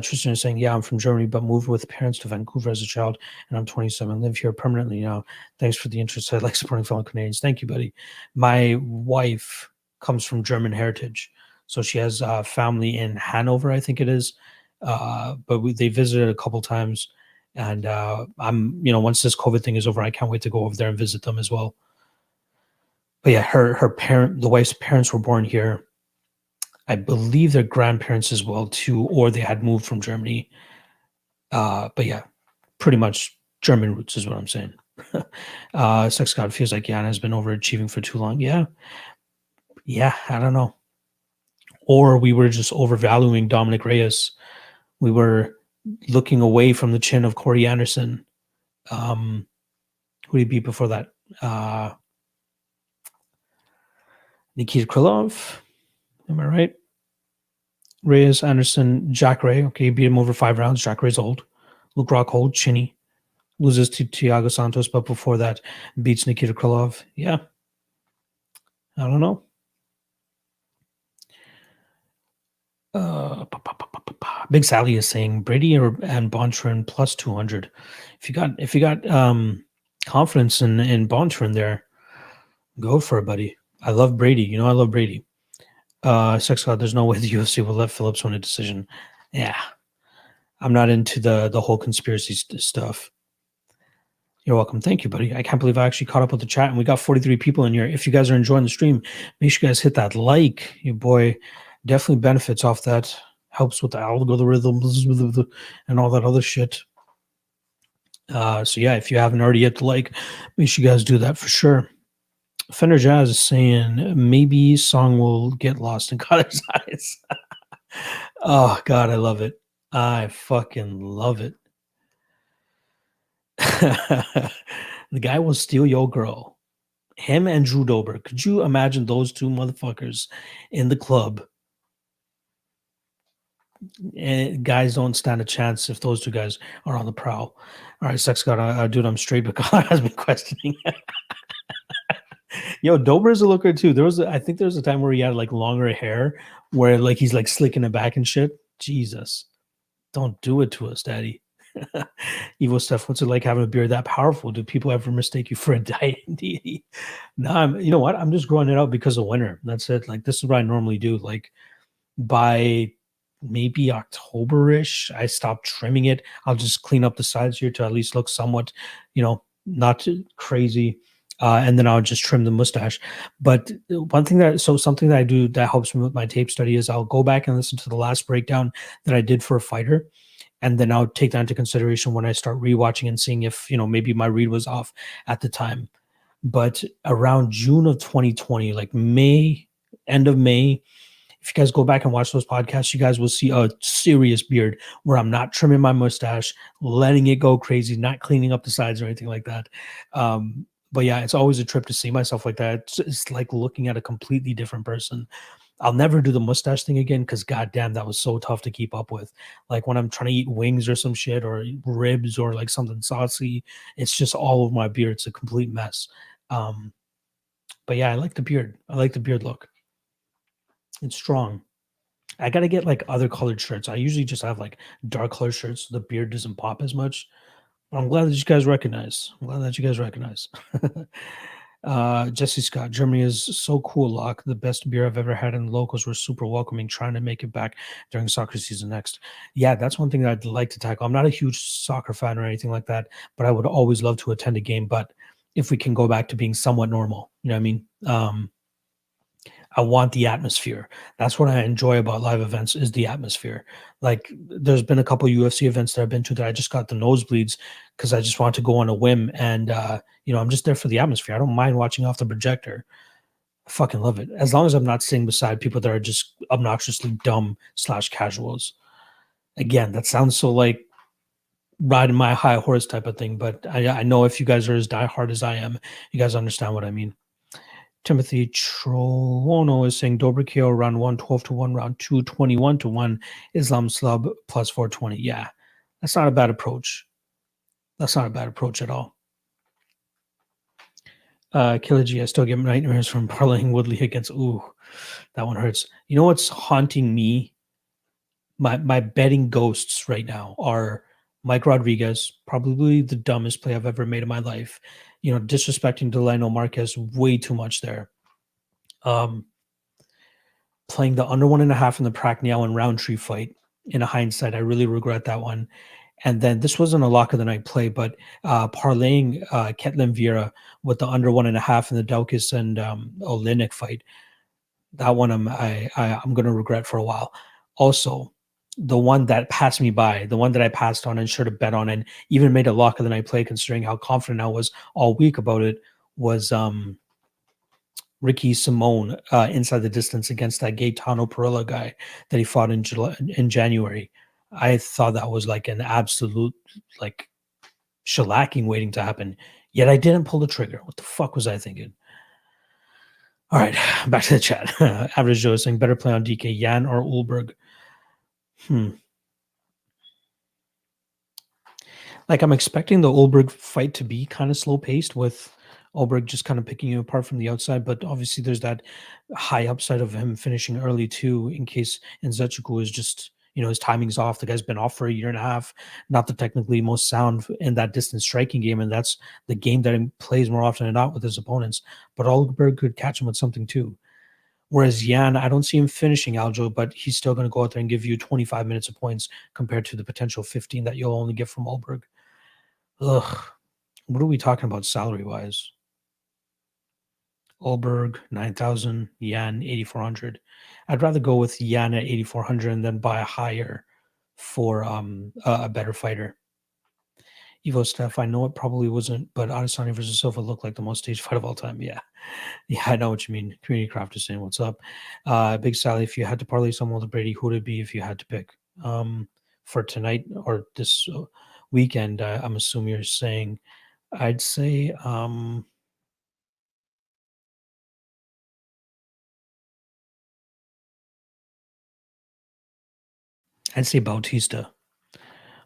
Tristan is saying, yeah, I'm from Germany, but moved with parents to Vancouver as a child, and I'm 27. Live here permanently now. Thanks for the interest. I like supporting fellow Canadians. Thank you, buddy. My wife comes from German heritage, so she has family in Hanover, I think it is. But they visited a couple times, and once this COVID thing is over, I can't wait to go over there and visit them as well. But yeah, the wife's parents were born here. I believe their grandparents as well too, or they had moved from Germany. But yeah, pretty much German roots is what I'm saying. Sex God feels like Jan has been overachieving for too long. Yeah, I don't know. Or we were just overvaluing Dominic Reyes. We were looking away from the chin of Corey Anderson. Who did he beat before that? Nikita Krylov. Am I right? Reyes, Anderson, Jack Ray. Okay, beat him over 5 rounds. Jack Ray's old. Luke Rockhold, chinny. Loses to Thiago Santos, but before that, beats Nikita Krylov. Yeah. I don't know. Big Sally is saying Brady and Bontrain plus 200. If you got confidence in Bontrain there, go for it, buddy. I love Brady. I love Brady. Sex God, there's no way the UFC will let Phillips win a decision. Yeah. I'm not into the whole conspiracy stuff. You're welcome. Thank you, buddy. I can't believe I actually caught up with the chat and we got 43 people in here. If you guys are enjoying the stream, make sure you guys hit that like. Your boy definitely benefits off that. Helps with the algorithms and all that other shit. So yeah, if you haven't already hit the like, make sure you guys do that for sure. Fender Jazz is saying maybe Song will get lost in Cotter's eyes. Oh God, I love it. I fucking love it. The guy will steal your girl. Him and Drew Dober. Could you imagine those two motherfuckers in the club? And guys don't stand a chance if those two guys are on the prowl. All right, sex god, dude, I'm straight, but God has been questioning. Yo, Dober is a looker too. I think there was a time where he had like longer hair, where like he's like slicking it back and shit. Jesus, don't do it to us, Daddy. Evil stuff. What's it like having a beard that powerful? Do people ever mistake you for a deity? No, you know what? I'm just growing it out because of winter. That's it. Like this is what I normally do. Like by maybe October-ish, I stop trimming it. I'll just clean up the sides here to at least look somewhat, not too crazy. And then I'll just trim the mustache. But something that I do that helps me with my tape study is I'll go back and listen to the last breakdown that I did for a fighter. And then I'll take that into consideration when I start rewatching and seeing if, maybe my read was off at the time. But around June of 2020, like end of May, if you guys go back and watch those podcasts, you guys will see a serious beard where I'm not trimming my mustache, letting it go crazy, not cleaning up the sides or anything like that. But yeah, it's always a trip to see myself like that. It's like looking at a completely different person. I'll never do the mustache thing again because goddamn, that was so tough to keep up with. Like when I'm trying to eat wings or some shit or ribs or like something saucy, it's just all over my beard. It's a complete mess. But yeah, I like the beard. I like the beard look. It's strong. I gotta get like other colored shirts. I usually just have like dark colored shirts so the beard doesn't pop as much. But I'm glad that you guys recognize. I'm glad that you guys recognize. Jesse Scott, Germany is so cool, Lock. The best beer I've ever had, and the locals were super welcoming, trying to make it back during soccer season next. Yeah, that's one thing that I'd like to tackle. I'm not a huge soccer fan or anything like that, but I would always love to attend a game. But if we can go back to being somewhat normal, you know what I mean? I want the atmosphere. That's what I enjoy about live events is the atmosphere. Like there's been a couple UFC events that I've been to that I just got the nosebleeds because I just want to go on a whim and I'm just there for the atmosphere. I don't mind watching off the projector. I fucking love it. As long as I'm not sitting beside people that are just obnoxiously dumb / casuals. Again, that sounds so like riding my high horse type of thing, but I know if you guys are as diehard as I am, you guys understand what I mean. Timothy Trolono is saying Dobrikio round 1, 12 to 1, round 2, 21 to 1, Islam Slub plus 420. Yeah, that's not a bad approach. That's not a bad approach at all. Killer G, I still get nightmares from parlaying Woodley against. Ooh, that one hurts. You know what's haunting me? My betting ghosts right now are Mike Rodriguez, probably the dumbest play I've ever made in my life. Disrespecting Delano Marquez way too much there. Playing the under 1.5 in the Pragnell and Roundtree fight. In a hindsight, I really regret that one. And then this wasn't a lock of the night play, but parlaying Ketlin Vieira with the under 1.5 in the Daukus and Olenek fight. That one I'm going to regret for a while. Also, the one that passed me by, the one that I passed on and should have bet on, and even made a lock of the night play, considering how confident I was all week about it, was Ricky Simone inside the distance against that Gaetano Perilla guy that he fought in January. I thought that was like an absolute like shellacking waiting to happen. Yet I didn't pull the trigger. What the fuck was I thinking? All right, back to the chat. Average Joe is saying better play on DK Yan or Ulberg. Like I'm expecting the Ulberg fight to be kind of slow paced with Ulberg just kind of picking you apart from the outside, but obviously there's that high upside of him finishing early too, in case Nzechuku is just his timing's off. The guy's been off for a year and a half, not the technically most sound in that distance striking game, and that's the game that he plays more often than not with his opponents. But Ulberg could catch him with something too. Whereas Yan, I don't see him finishing Aljo, but he's still going to go out there and give you 25 minutes of points compared to the potential 15 that you'll only get from Ulberg. Ugh. What are we talking about salary-wise? Ulberg, 9,000. Yan, 8,400. I'd rather go with Yan at 8,400 and then buy a higher for a better fighter. Evo Steph, I know it probably wasn't, but Adesanya versus Silva looked like the most staged fight of all time. Yeah. Yeah, I know what you mean. Community Craft is saying, what's up? Big Sally, if you had to parlay someone with Brady, who would it be if you had to pick? For tonight or this weekend, I'm assuming you're saying I'd say Bautista.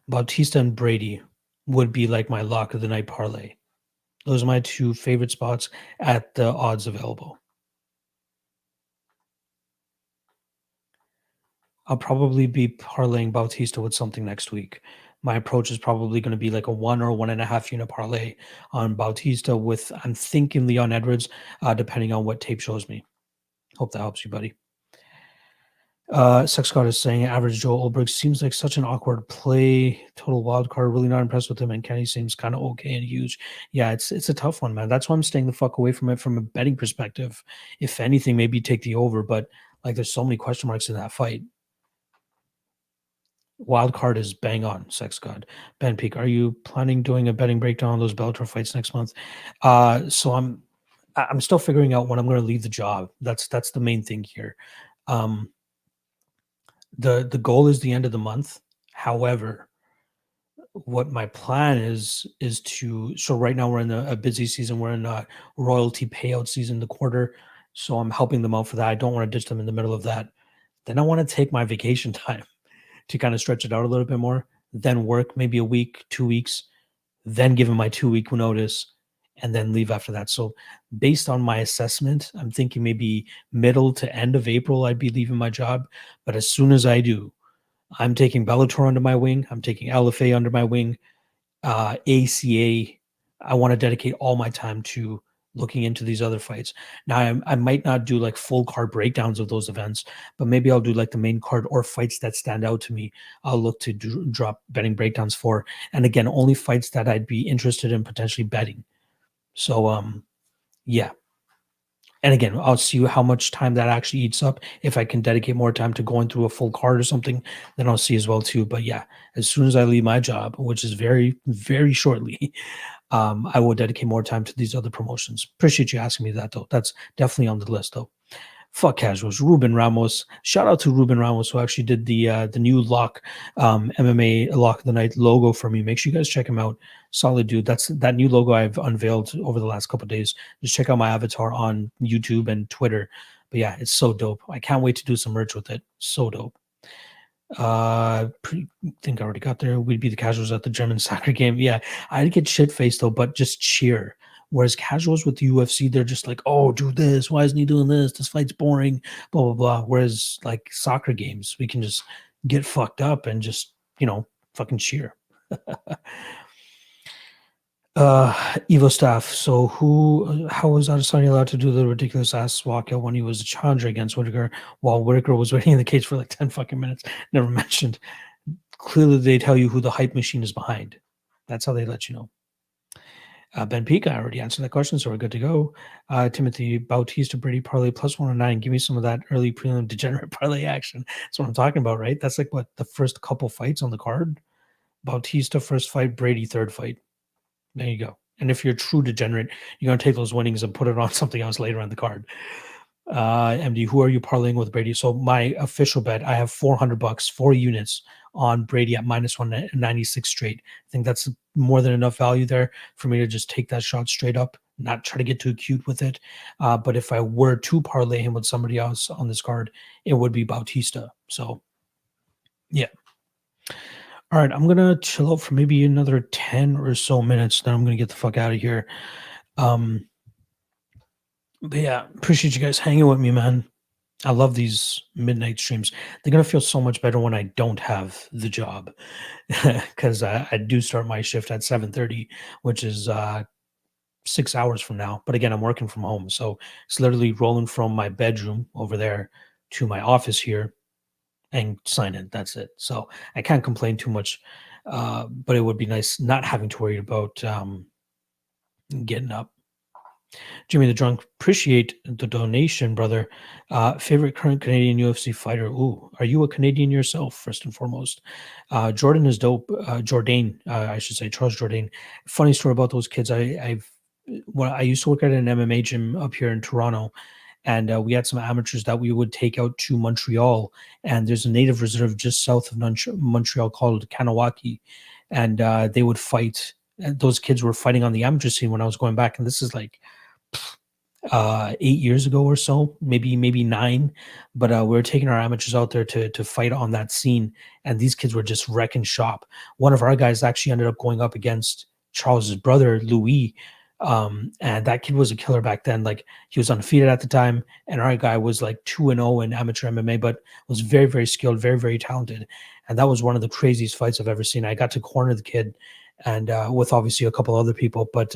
Bautista and Brady would be like my lock of the night parlay. Those are my two favorite spots at the odds available. I'll probably be parlaying Bautista with something next week. My approach is probably going to be like a 1 or 1.5 unit parlay on Bautista with, I'm thinking, Leon Edwards, depending on what tape shows me. Hope that helps you, buddy. Sex God is saying average Joe Olberg seems like such an awkward play. Total wild card. Really not impressed with him. And Kenny seems kind of okay and huge. Yeah, it's a tough one, man. That's why I'm staying the fuck away from it from a betting perspective. If anything, maybe take the over, but like there's so many question marks in that fight. Wild card is bang on, Sex God. Ben Peak, are you planning doing a betting breakdown on those Bellator fights next month? So I'm still figuring out when I'm going to leave the job. That's the main thing here. Um, the goal is the end of the month. However, what my plan is to so right now we're in a busy season. We're in a royalty payout season, the quarter. So I'm helping them out for that. I don't want to ditch them in the middle of that. Then I want to take my vacation time to kind of stretch it out a little bit more, then work maybe a week, 2 weeks, then give them my 2 week notice, and then leave after that. So, based on my assessment, I'm thinking maybe middle to end of April, I'd be leaving my job. But as soon as I do, I'm taking Bellator under my wing. I'm taking LFA under my wing. ACA. I want to dedicate all my time to looking into these other fights. Now, I might not do like full card breakdowns of those events, but maybe I'll do like the main card or fights that stand out to me. I'll look to drop betting breakdowns for, and again, only fights that I'd be interested in potentially betting. So, yeah. And again, I'll see how much time that actually eats up. If I can dedicate more time to going through a full card or something, then I'll see as well too. But yeah, as soon as I leave my job, which is very, very shortly, I will dedicate more time to these other promotions. Appreciate you asking me that though. That's definitely on the list though. Fuck casuals. Ruben Ramos. Shout out to Ruben Ramos who actually did the new lock MMA lock of the night logo for me. Make sure you guys check him out. Solid dude. That's that new logo I've unveiled over the last couple of days. Just check out my avatar on YouTube and Twitter. But yeah, it's so dope. I can't wait to do some merch with it. So dope. Think I already got there. We'd be the casuals at the German soccer game. Yeah, I'd get shit faced though, but just cheer. Whereas casuals with the UFC, they're just like, "Oh, do this. Why isn't he doing this? This fight's boring." Blah blah blah. Whereas like soccer games, we can just get fucked up and just fucking cheer. Evo staff. So how was Adesanya allowed to do the ridiculous ass walkout when he was a challenger against Whitaker while Whitaker was waiting in the cage for like 10 fucking minutes? Never mentioned. Clearly, they tell you who the hype machine is behind. That's how they let you know. Ben Peak, I already answered that question, so we're good to go. Timothy Bautista Brady parlay +109. Give me some of that early prelim degenerate parlay action. That's what I'm talking about, right? That's like what the first couple fights on the card. Bautista first fight, Brady third fight. There you go. And if you're a true degenerate, you're gonna take those winnings and put it on something else later on the card. MD, who are you parlaying with Brady? So my official bet, I have $400, 4 units on Brady at -196 straight. I think that's more than enough value there for me to just take that shot straight up, not try to get too cute with it. But if I were to parlay him with somebody else on this card, it would be Bautista. So yeah. All right, I'm gonna chill out for maybe another 10 or so minutes. Then I'm gonna get the fuck out of here. But yeah, appreciate you guys hanging with me, man. I love these midnight streams. They're gonna feel so much better when I don't have the job, because I do start my shift at 7:30, which is 6 hours from now. But again, I'm working from home, so it's literally rolling from my bedroom over there to my office here and sign in. That's it. So I can't complain too much, but it would be nice not having to worry about getting up. Jimmy the Drunk, appreciate the donation, brother. Favorite current Canadian UFC fighter? Ooh, are you a Canadian yourself, first and foremost? Jordan is dope. Jourdain, I should say, Charles Jourdain. Funny story about those kids. I used to work at an MMA gym up here in Toronto, and we had some amateurs that we would take out to Montreal. And there's a native reserve just south of Montreal called Kanawaki, and they would fight those kids were fighting on the amateur scene when I was going back, and this is like 8 years ago or so, maybe 9. But we were taking our amateurs out there to fight on that scene, and these kids were just wrecking shop. One of our guys actually ended up going up against Charles's brother Louis, and that kid was a killer back then. Like, he was undefeated at the time, and our guy was like 2-0 in amateur MMA, but was very, very skilled, very, very talented. And that was one of the craziest fights I've ever seen. I got to corner the kid, and with obviously a couple other people, but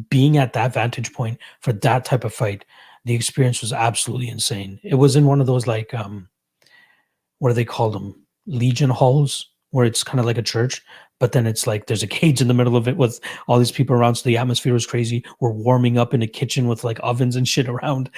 being at that vantage point for that type of fight, the experience was absolutely insane. It was in one of those, like, what do they call them? Legion halls, where it's kind of like a church, but then it's like there's a cage in the middle of it with all these people around. So the atmosphere was crazy. We're warming up in a kitchen with like ovens and shit around.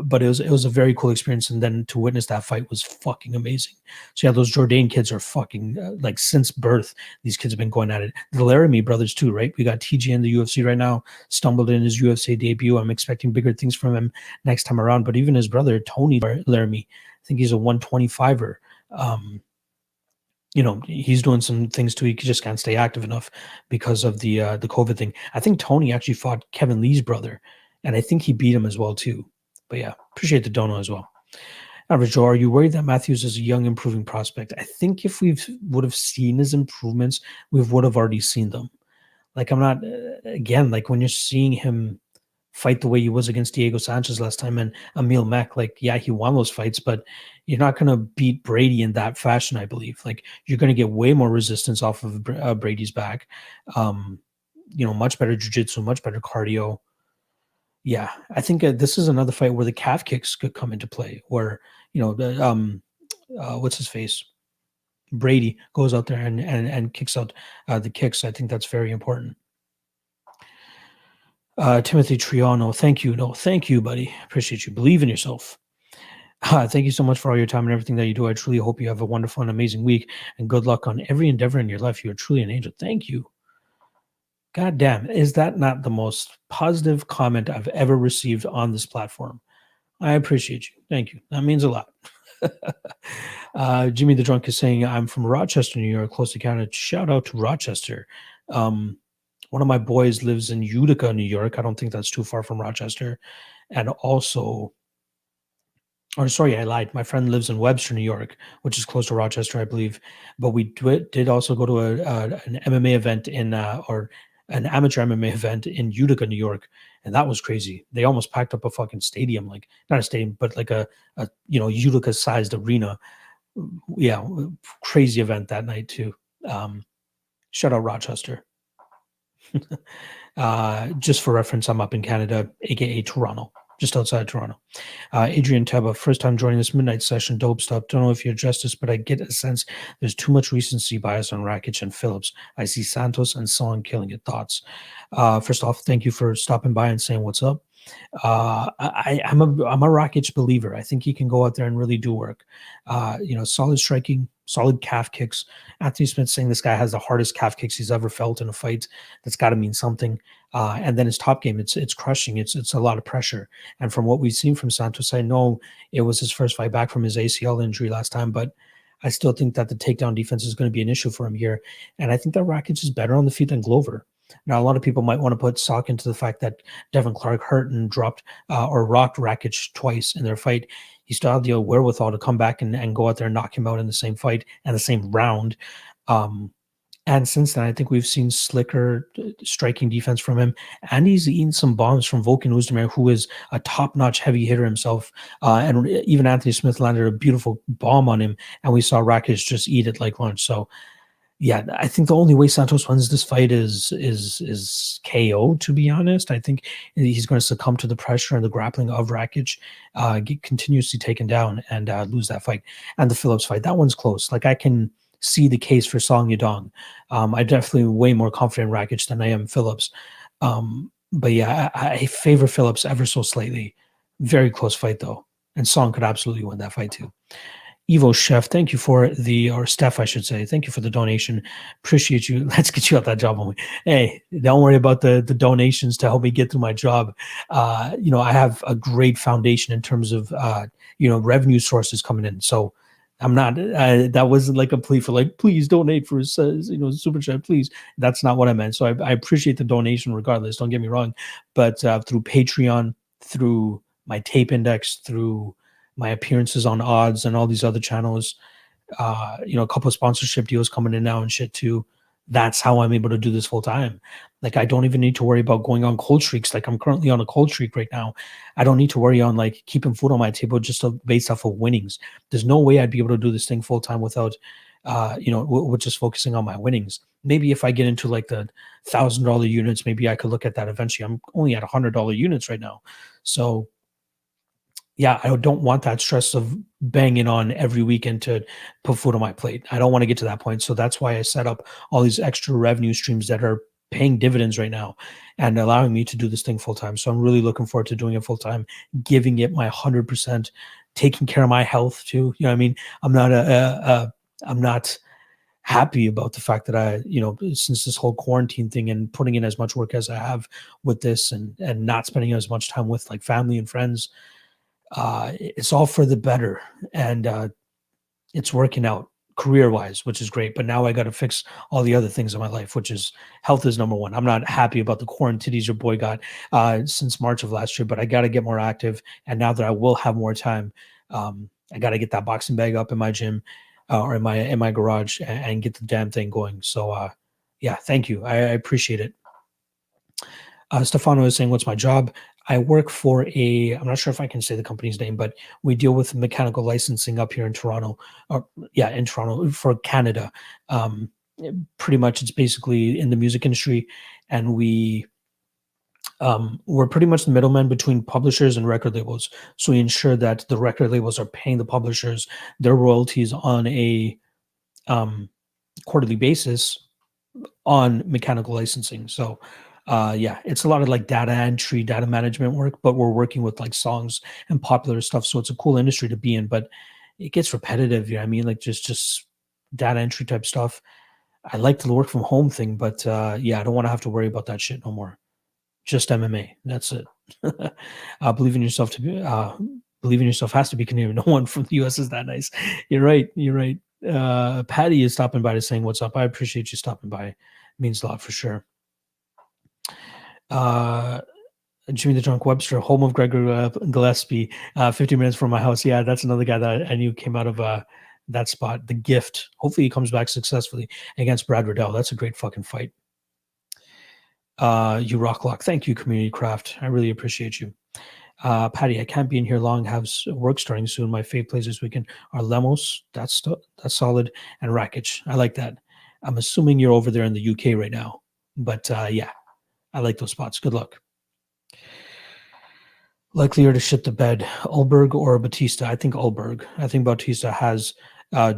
But it was a very cool experience. And then to witness that fight was fucking amazing. So yeah, those Jourdain kids are fucking like, since birth, these kids have been going at it. The Laramie brothers too, right? We got TJ in the UFC right now, stumbled in his UFC debut. I'm expecting bigger things from him next time around. But even his brother, Tony Laramie, I think he's a 125er. He's doing some things too. He just can't stay active enough because of the COVID thing. I think Tony actually fought Kevin Lee's brother, and I think he beat him as well too. But yeah, appreciate the dono as well. Average Joe, are you worried that Matthews is a young, improving prospect? I think if we would have seen his improvements, we would have already seen them. Like, I'm not, again, like when you're seeing him fight the way he was against Diego Sanchez last time and Emil Mack, like, yeah, he won those fights, but you're not going to beat Brady in that fashion, I believe. Like, you're going to get way more resistance off of Brady's back. Much better jiu-jitsu, much better cardio. Yeah, I think this is another fight where the calf kicks could come into play, where, what's his face? Brady goes out there and kicks out the kicks. I think that's very important. Timothy Triano, thank you. No, thank you, buddy. Appreciate you. Believe in yourself. Thank you so much for all your time and everything that you do. I truly hope you have a wonderful and amazing week, and good luck on every endeavor in your life. You are truly an angel. Thank you. God damn, is that not the most positive comment I've ever received on this platform? I appreciate you. Thank you. That means a lot. Jimmy the Drunk is saying, I'm from Rochester, New York, close to Canada. Shout out to Rochester. One of my boys lives in Utica, New York. I don't think that's too far from Rochester. And also, I lied. My friend lives in Webster, New York, which is close to Rochester, I believe. But we did also go to an MMA event or an amateur MMA event in Utica, New York. And that was crazy. They almost packed up a fucking stadium, like not a stadium, but like a Utica-sized arena. Yeah, crazy event that night too. Shout out Rochester. Just for reference, I'm up in Canada, aka Toronto, just outside Toronto. Adrian Teba, first time joining this midnight session. Dope stuff. Don't know if you addressed this, but I get a sense there's too much recency bias on Rakic and Phillips. I see Santos and Son killing it. Thoughts? First off, thank you for stopping by and saying what's up. I'm a Rakic believer. I think he can go out there and really do work. Solid striking, solid calf kicks. Anthony Smith saying this guy has the hardest calf kicks he's ever felt in a fight. That's got to mean something. And then his top game, it's crushing. It's a lot of pressure. And from what we've seen from Santos, I know it was his first fight back from his ACL injury last time, but I still think that the takedown defense is going to be an issue for him here. And I think that Rakic is better on the feet than Glover. Now, a lot of people might want to put stock into the fact that Devin Clark hurt and dropped or rocked Rakic twice in their fight. He still had the wherewithal to come back and go out there and knock him out in the same fight and the same round. And since then, I think we've seen slicker striking defense from him. And he's eaten some bombs from Volkan Oezdemir, who is a top-notch heavy hitter himself. And even Anthony Smith landed a beautiful bomb on him, and we saw Rakic just eat it like lunch. So, yeah, I think the only way Santos wins this fight is KO, to be honest. I think he's going to succumb to the pressure and the grappling of Rakic, get continuously taken down and lose that fight. And the Phillips fight, that one's close. Like, I can see the case for Song Yadong. I'm definitely way more confident in Rakic than I am Phillips. But yeah, I favor Phillips ever so slightly. Very close fight, though. And Song could absolutely win that fight, too. Evo Chef, thank you for or Steph, I should say. Thank you for the donation. Appreciate you. Let's get you out that job. Hey, don't worry about the donations to help me get through my job. I have a great foundation in terms of, revenue sources coming in. So I'm not. That wasn't like a plea for like, please donate for super chat, please. That's not what I meant. So I appreciate the donation regardless. Don't get me wrong, but through Patreon, through my tape index, through my appearances on odds and all these other channels, a couple of sponsorship deals coming in now and shit too. That's how I'm able to do this full time. Like I don't even need to worry about going on cold streaks. Like I'm currently on a cold streak right now. I don't need to worry on like keeping food on my table just based off of winnings. There's no way I'd be able to do this thing full time without, with just focusing on my winnings. Maybe if I get into like the $1,000 units, maybe I could look at that eventually. I'm only at $100 units right now, so yeah, I don't want that stress of banging on every weekend to put food on my plate. I don't want to get to that point. So that's why I set up all these extra revenue streams that are paying dividends right now and allowing me to do this thing full time. So I'm really looking forward to doing it full time, giving it my 100%, taking care of my health too. You know what I mean? I'm not happy about the fact that since this whole quarantine thing and putting in as much work as I have with this and not spending as much time with like family and friends, it's all for the better, and it's working out career wise, which is great. But now I got to fix all the other things in my life, which is health is number one. I'm not happy about the quarantines your boy got since March of last year, but I got to get more active. And now that I will have more time, I got to get that boxing bag up in my gym or in my garage and get the damn thing going. So yeah, thank you. I appreciate it. Stefano is saying, what's my job? I work for I'm not sure if I can say the company's name, but we deal with mechanical licensing up here in Toronto, in Toronto for Canada. Pretty much it's basically in the music industry, and we're pretty much the middleman between publishers and record labels. So we ensure that the record labels are paying the publishers their royalties on a quarterly basis on mechanical licensing. So yeah, it's a lot of like data entry, data management work, but we're working with like songs and popular stuff. So it's a cool industry to be in, but it gets repetitive. You know what I mean? Like just data entry type stuff. I like the work from home thing, but yeah, I don't want to have to worry about that shit no more. Just MMA. That's it. Believe in yourself believe in yourself has to be Canadian. No one from the US is that nice. You're right. You're right. Patty is stopping by to saying what's up. I appreciate you stopping by. It means a lot for sure. Jimmy the Drunk Webster, home of Gregory Gillespie, 50 minutes from my house. Yeah, that's another guy that I knew came out of that spot. The Gift. Hopefully he comes back successfully against Brad Riddell. That's a great fucking fight. You rock lock. Thank you, Community Craft. I really appreciate you. Patty, I can't be in here long. Have work starting soon. My fave plays this weekend are Lemos. That's solid, and Rakic. I like that. I'm assuming you're over there in the UK right now, but yeah, I like those spots. Good luck. Likelier to shit the bed, Ulberg or Batista? I think Ulberg. I think Bautista has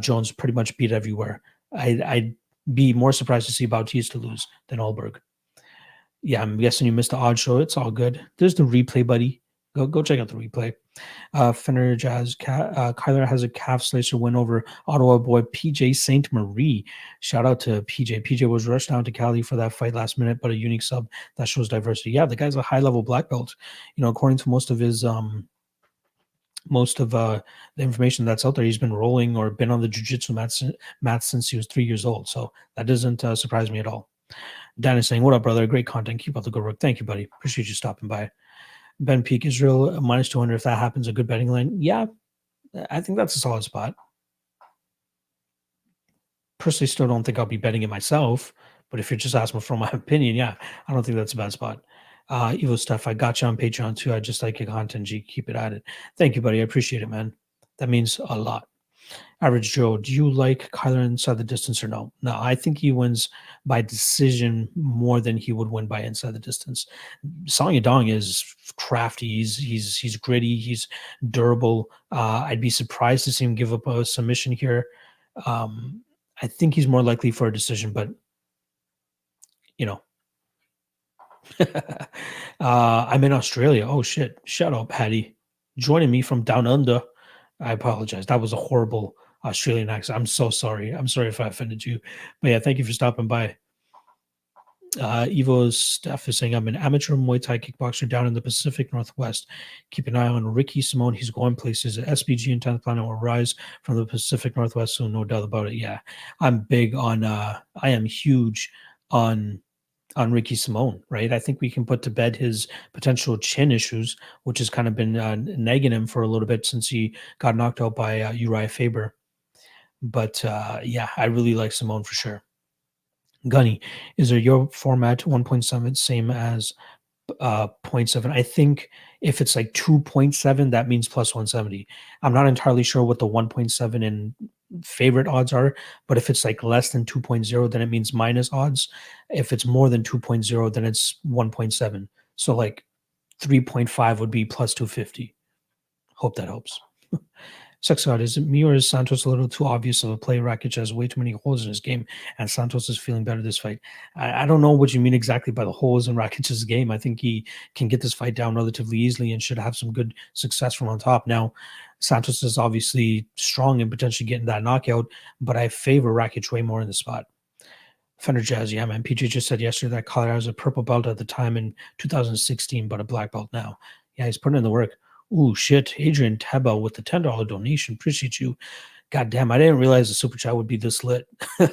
Jones pretty much beat everywhere. I'd be more surprised to see Bautista lose than Ulberg. Yeah, I'm guessing you missed the odd show. It's all good. There's the replay, buddy. Go check out the replay. Fenner Jazz. Kyler has a calf slicer win over Ottawa boy PJ Saint Marie. Shout out to PJ. PJ was rushed down to Cali for that fight last minute, but a unique sub that shows diversity. Yeah, the guy's a high level black belt. You know, according to most of the information that's out there, he's been rolling or been on the jiu-jitsu mat since he was 3 years old. So that doesn't surprise me at all. Dan is saying, what up, brother? Great content. Keep up the good work. Thank you, buddy. Appreciate you stopping by. Ben Peak, Israel, minus 200. If that happens, a good betting line. Yeah, I think that's a solid spot. Personally, still don't think I'll be betting it myself. But if you're just asking for my opinion, yeah, I don't think that's a bad spot. Evo stuff, I got you on Patreon too. I just like your content, G. Keep it at it. Thank you, buddy. I appreciate it, man. That means a lot. Average Joe, do you like Kyler inside the distance or no? No, I think he wins by decision more than he would win by inside the distance. Song Yadong is crafty. He's gritty. He's durable. I'd be surprised to see him give up a submission here. I think he's more likely for a decision, but you know. I'm in Australia. Oh shit! Shout out, Patty, joining me from down under. I apologize. That was a horrible Australian accent. I'm so sorry. I'm sorry if I offended you. But yeah, thank you for stopping by. Evo's Steph is saying, I'm an amateur Muay Thai kickboxer down in the Pacific Northwest. Keep an eye on Ricky Simone. He's going places. SBG and 10th Planet will rise from the Pacific Northwest, so no doubt about it. Yeah, I'm big on, I am huge on Ricky Simone, right? I think we can put to bed his potential chin issues, which has kind of been nagging him for a little bit since he got knocked out by Uriah Faber. But yeah, I really like Simone for sure. Gunny, is there your format 1.7 same as 0.7? I think if it's like 2.7, that means plus 170. I'm not entirely sure what the 1.7 in favorite odds are, but if it's like less than 2.0, then it means minus odds. If it's more than 2.0, then it's 1.7. So like 3.5 would be plus 250. Hope that helps. Sex God, is it me or is Santos a little too obvious of a play? Rakic has way too many holes in his game, and Santos is feeling better this fight. I don't know what you mean exactly by the holes in Rakic's game. I think he can get this fight down relatively easily and should have some good success from on top. Now, Santos is obviously strong and potentially getting that knockout, but I favor Rakic way more in the spot. Fender Jazz, yeah, man. PJ just said yesterday that Colorado was a purple belt at the time in 2016, but a black belt now. Yeah, he's putting in the work. Ooh, shit. Adrian Tebel with the $10 donation. Appreciate you. God damn, I didn't realize the super chat would be this lit. But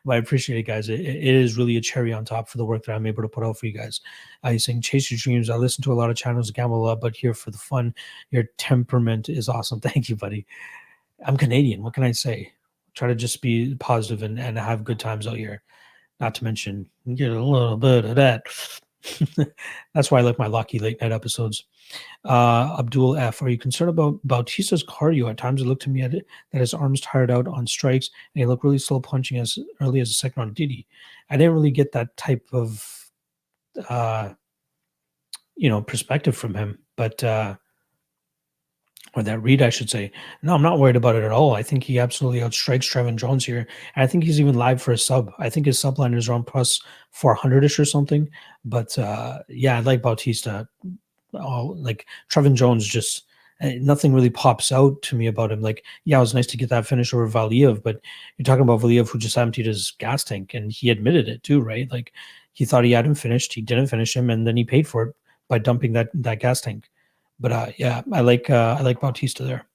I appreciate it, guys. It is really a cherry on top for the work that I'm able to put out for you guys. He's saying, chase your dreams. I listen to a lot of channels, gamble a lot, but here for the fun. Your temperament is awesome. Thank you, buddy. I'm Canadian. What can I say? Try to just be positive and have good times out here. Not to mention, get a little bit of that. That's why I like my Locky late night episodes. Abdul F, are you concerned about Bautista's cardio? At times it looked to me that his arms tired out on strikes and he looked really slow punching as early as the second round. Did he? I didn't really get that type of perspective from him, but or that read, I should say. No, I'm not worried about it at all. I think he absolutely outstrikes Trevin Jones here. And I think he's even live for a sub. I think his sub line is around plus 400-ish or something. But yeah, I like Bautista. Oh, like Trevin Jones just nothing really pops out to me about him. Like, yeah, it was nice to get that finish over Valiev, but you're talking about Valiev who just emptied his gas tank, and he admitted it too, right? Like he thought he had him finished, he didn't finish him, and then he paid for it by dumping that gas tank. But yeah, I like Bautista there.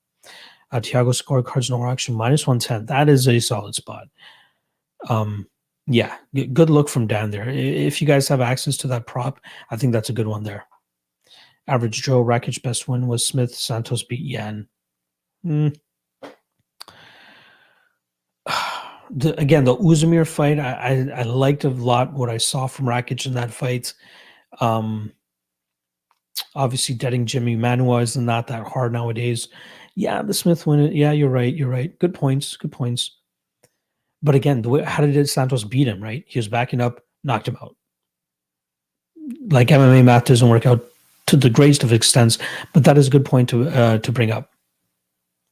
Thiago scorecards no action minus 110. That is a solid spot. Yeah, good look from Dan there. If you guys have access to that prop, I think that's a good one there. Average Joe Rakic best win was Smith. Santos beat Yan. Again, the Uzumir fight, I liked a lot what I saw from Rakic in that fight. Obviously, deading Jimmy Manuwa is not that hard nowadays. Yeah, the Smith win. Yeah, you're right. You're right. Good points. Good points. But again, how did Santos beat him? Right, he was backing up, knocked him out. Like MMA math doesn't work out to the greatest of extents, but that is a good point to bring up.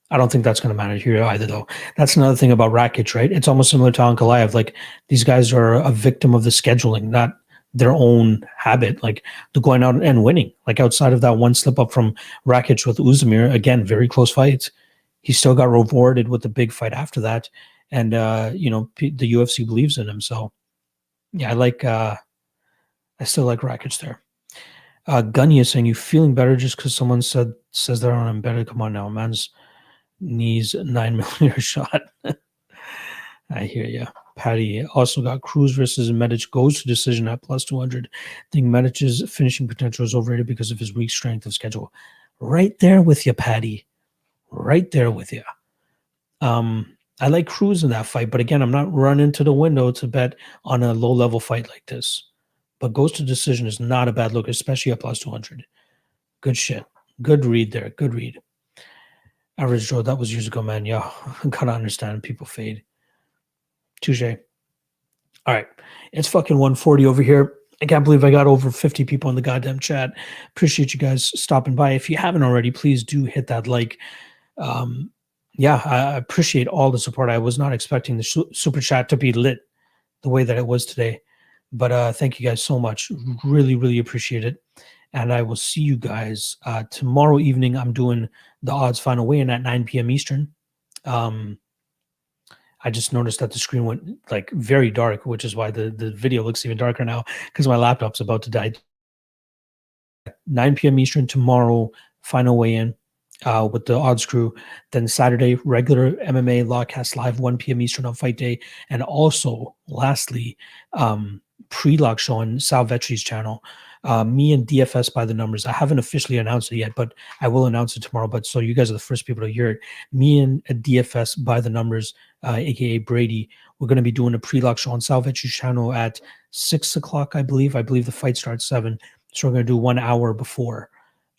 I don't think that's going to matter here either, though. That's another thing about Rakic, right? It's almost similar to Ankalaev. Like these guys are a victim of the scheduling, not their own habit. Like they're going out and winning. Like outside of that one slip up from Rakic with Uzumir, again, very close fights. He still got rewarded with the big fight after that, and the UFC believes in him. So yeah, I still like Rakic there. Gunny is saying, you feeling better just because someone says they're on him better? Come on now, man's knees 9mm shot. I hear you. Patty also got Cruz versus Medic, goes to decision at plus 200. I think Medic's finishing potential is overrated because of his weak strength of schedule. Right there with you, Patty. Right there with you. I like Cruz in that fight, but again, I'm not running to the window to bet on a low-level fight like this. But goes to decision is not a bad look, especially at plus 200. Good shit. Good read there. Good read. Average Joe, that was years ago, man. Yeah, gotta understand. People fade. Touche. All right. It's fucking 140 over here. I can't believe I got over 50 people in the goddamn chat. Appreciate you guys stopping by. If you haven't already, please do hit that like. Yeah, I appreciate all the support. I was not expecting the super chat to be lit the way that it was today. But thank you guys so much. Really, really appreciate it. And I will see you guys tomorrow evening. I'm doing the odds final weigh-in at 9 p.m. Eastern. I just noticed that the screen went like very dark, which is why the video looks even darker now because my laptop's about to die. 9 p.m. Eastern tomorrow, final weigh-in with the odds crew. Then Saturday, regular MMA Lawcast live 1 p.m. Eastern on fight day. And also, lastly, pre-lock show on Sal Vetri's channel. Me and DFS by the numbers. I haven't officially announced it yet, but I will announce it tomorrow. But so you guys are the first people to hear it. Me and DFS by the numbers, aka Brady, we're going to be doing a pre-lock show on Sal Vetri's channel at 6 o'clock, I believe. I believe the fight starts 7. So we're going to do 1 hour before.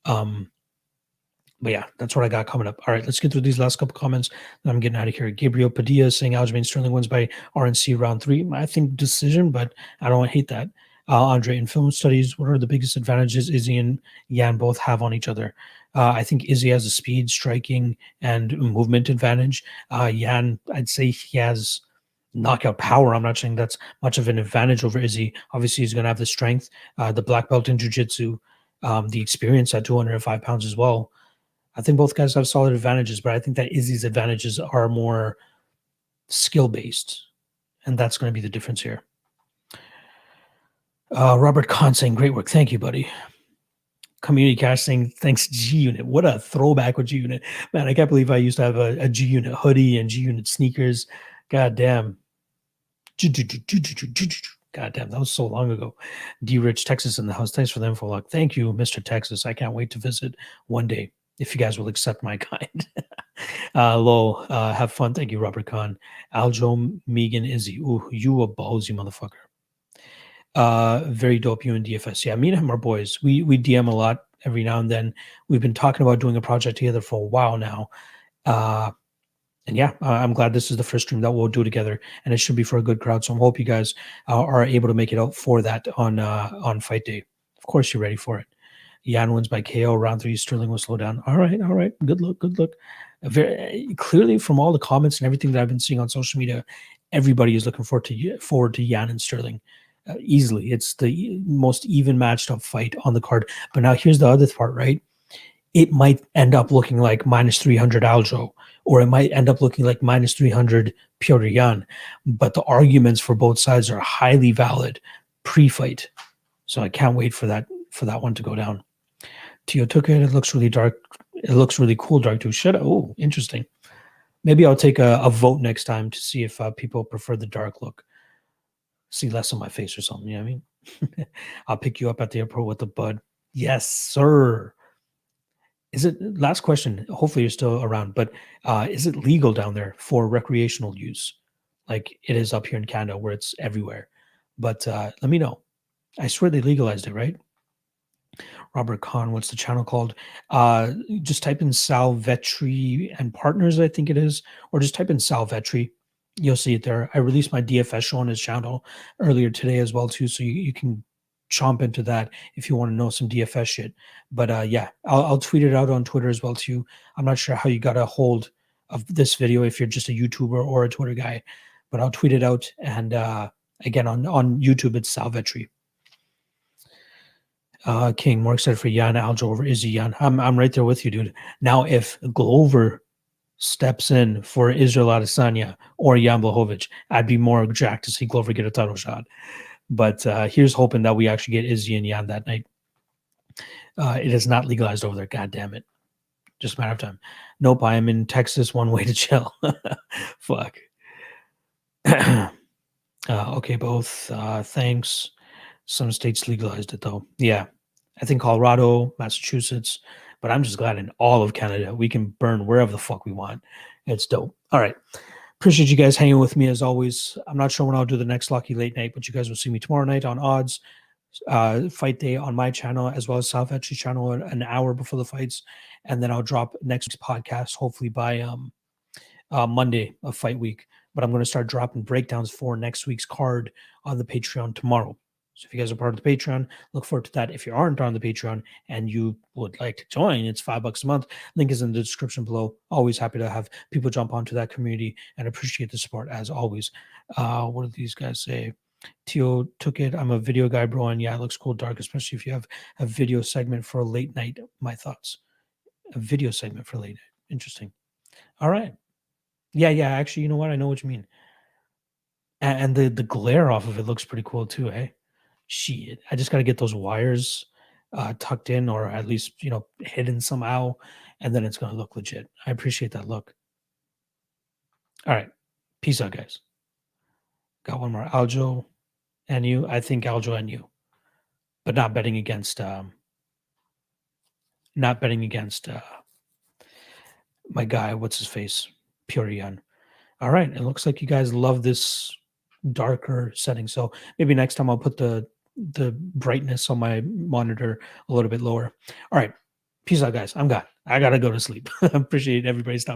But yeah, that's what I got coming up. All right, let's get through these last couple comments. Then I'm getting out of here. Gabriel Padilla saying Aljamain Sterling wins by RNC round 3. I think decision, but I don't hate that. Andre, in film studies, what are the biggest advantages Izzy and Yan both have on each other? I think Izzy has a speed, striking, and movement advantage. Yan, I'd say he has knockout power. I'm not saying that's much of an advantage over Izzy. Obviously, he's going to have the strength, the black belt in jiu-jitsu, the experience at 205 pounds as well. I think both guys have solid advantages, but I think that Izzy's advantages are more skill-based, and that's going to be the difference here. Robert Kahn saying, great work. Thank you, buddy. Community Cash saying, thanks, G-Unit. What a throwback with G-Unit. Man, I can't believe I used to have a G-Unit hoodie and G-Unit sneakers. God damn. God damn, that was so long ago. D Rich, Texas in the house. Thanks for the info, Lock. Thank you, Mr. Texas. I can't wait to visit one day if you guys will accept my kind. Lol, have fun. Thank you, Robert Kahn. Aljo, Megan, Izzy. Ooh, you a ballsy motherfucker. Very dope, you and DFS. Yeah, me and him are boys. We DM a lot every now and then. We've been talking about doing a project together for a while now. And yeah, I'm glad this is the first stream that we'll do together, and it should be for a good crowd. So I hope you guys are able to make it out for that on fight day. Of course, you're ready for it. Yan wins by KO. Round 3, Sterling will slow down. All right. Good look. Very clearly from all the comments and everything that I've been seeing on social media, everybody is looking forward to Yan and Sterling. Easily, it's the most even matched up fight on the card. But now here's the other part, right? It might end up looking like minus 300 Aljo, or it might end up looking like minus 300 Piotr Yan. But the arguments for both sides are highly valid pre-fight. So I can't wait for that one to go down. Tio took it. It looks really dark. It looks really cool, dark too. Oh, interesting. Maybe I'll take a vote next time to see if people prefer the dark look. See less on my face or something. You know what I mean? I'll pick you up at the airport with a bud. Yes, sir. Is it, last question, hopefully you're still around, but is it legal down there for recreational use like it is up here in Canada where it's everywhere? But let me know. I swear they legalized it, right? Robert Kahn, what's the channel called? Just type in Sal Vetri and Partners, I think it is, or just type in Sal Vetri. You'll see it there. I released my DFS show on his channel earlier today as well too, so you can chomp into that if you want to know some DFS shit. But yeah, I'll tweet it out on Twitter as well too. I'm not sure how you got a hold of this video if you're just a YouTuber or a Twitter guy, but I'll tweet it out. And again, on YouTube, it's Sal Vetri. King, more excited for Yan Aljo over Izzy Yan. I'm right there with you, dude. Now, if Glover steps in for Israel Adesanya or Jan Blachowicz, I'd be more jacked to see Glover get a title shot. But here's hoping that we actually get Izzy and Yan that night. It is not legalized over there. God damn it. Just a matter of time. Nope, I am in Texas. One way to chill. Fuck. Okay, both. Thanks. Some states legalized it, though. Yeah. I think Colorado, Massachusetts. But I'm just glad in all of Canada, we can burn wherever the fuck we want. It's dope. All right. Appreciate you guys hanging with me as always. I'm not sure when I'll do the next Locky Late Night, but you guys will see me tomorrow night on Odds, fight day on my channel, as well as South Etchy's channel an hour before the fights. And then I'll drop next week's podcast, hopefully by Monday of fight week. But I'm going to start dropping breakdowns for next week's card on the Patreon tomorrow. So if you guys are part of the Patreon, look forward to that. If you aren't on the Patreon and you would like to join, it's $5 a month. Link is in the description below. Always happy to have people jump onto that community and appreciate the support as always. What do these guys say? Tio took it. I'm a video guy, bro, and yeah, it looks cool dark, especially if you have a video segment for a late night. My thoughts. A video segment for late night. Interesting. All right. Yeah, yeah. Actually, you know what? I know what you mean. And the glare off of it looks pretty cool too, hey? Shit. I just gotta get those wires tucked in or at least, hidden somehow, and then it's gonna look legit. I appreciate that look. All right. Peace out, guys. Got one more. Aljo and you. I think Aljo and you, but not betting against my guy, what's his face? Purian. All right. It looks like you guys love this darker setting. So maybe next time I'll put the brightness on my monitor a little bit lower. All right. Peace out, guys. I'm gone. I gotta go to sleep. Appreciate everybody's time.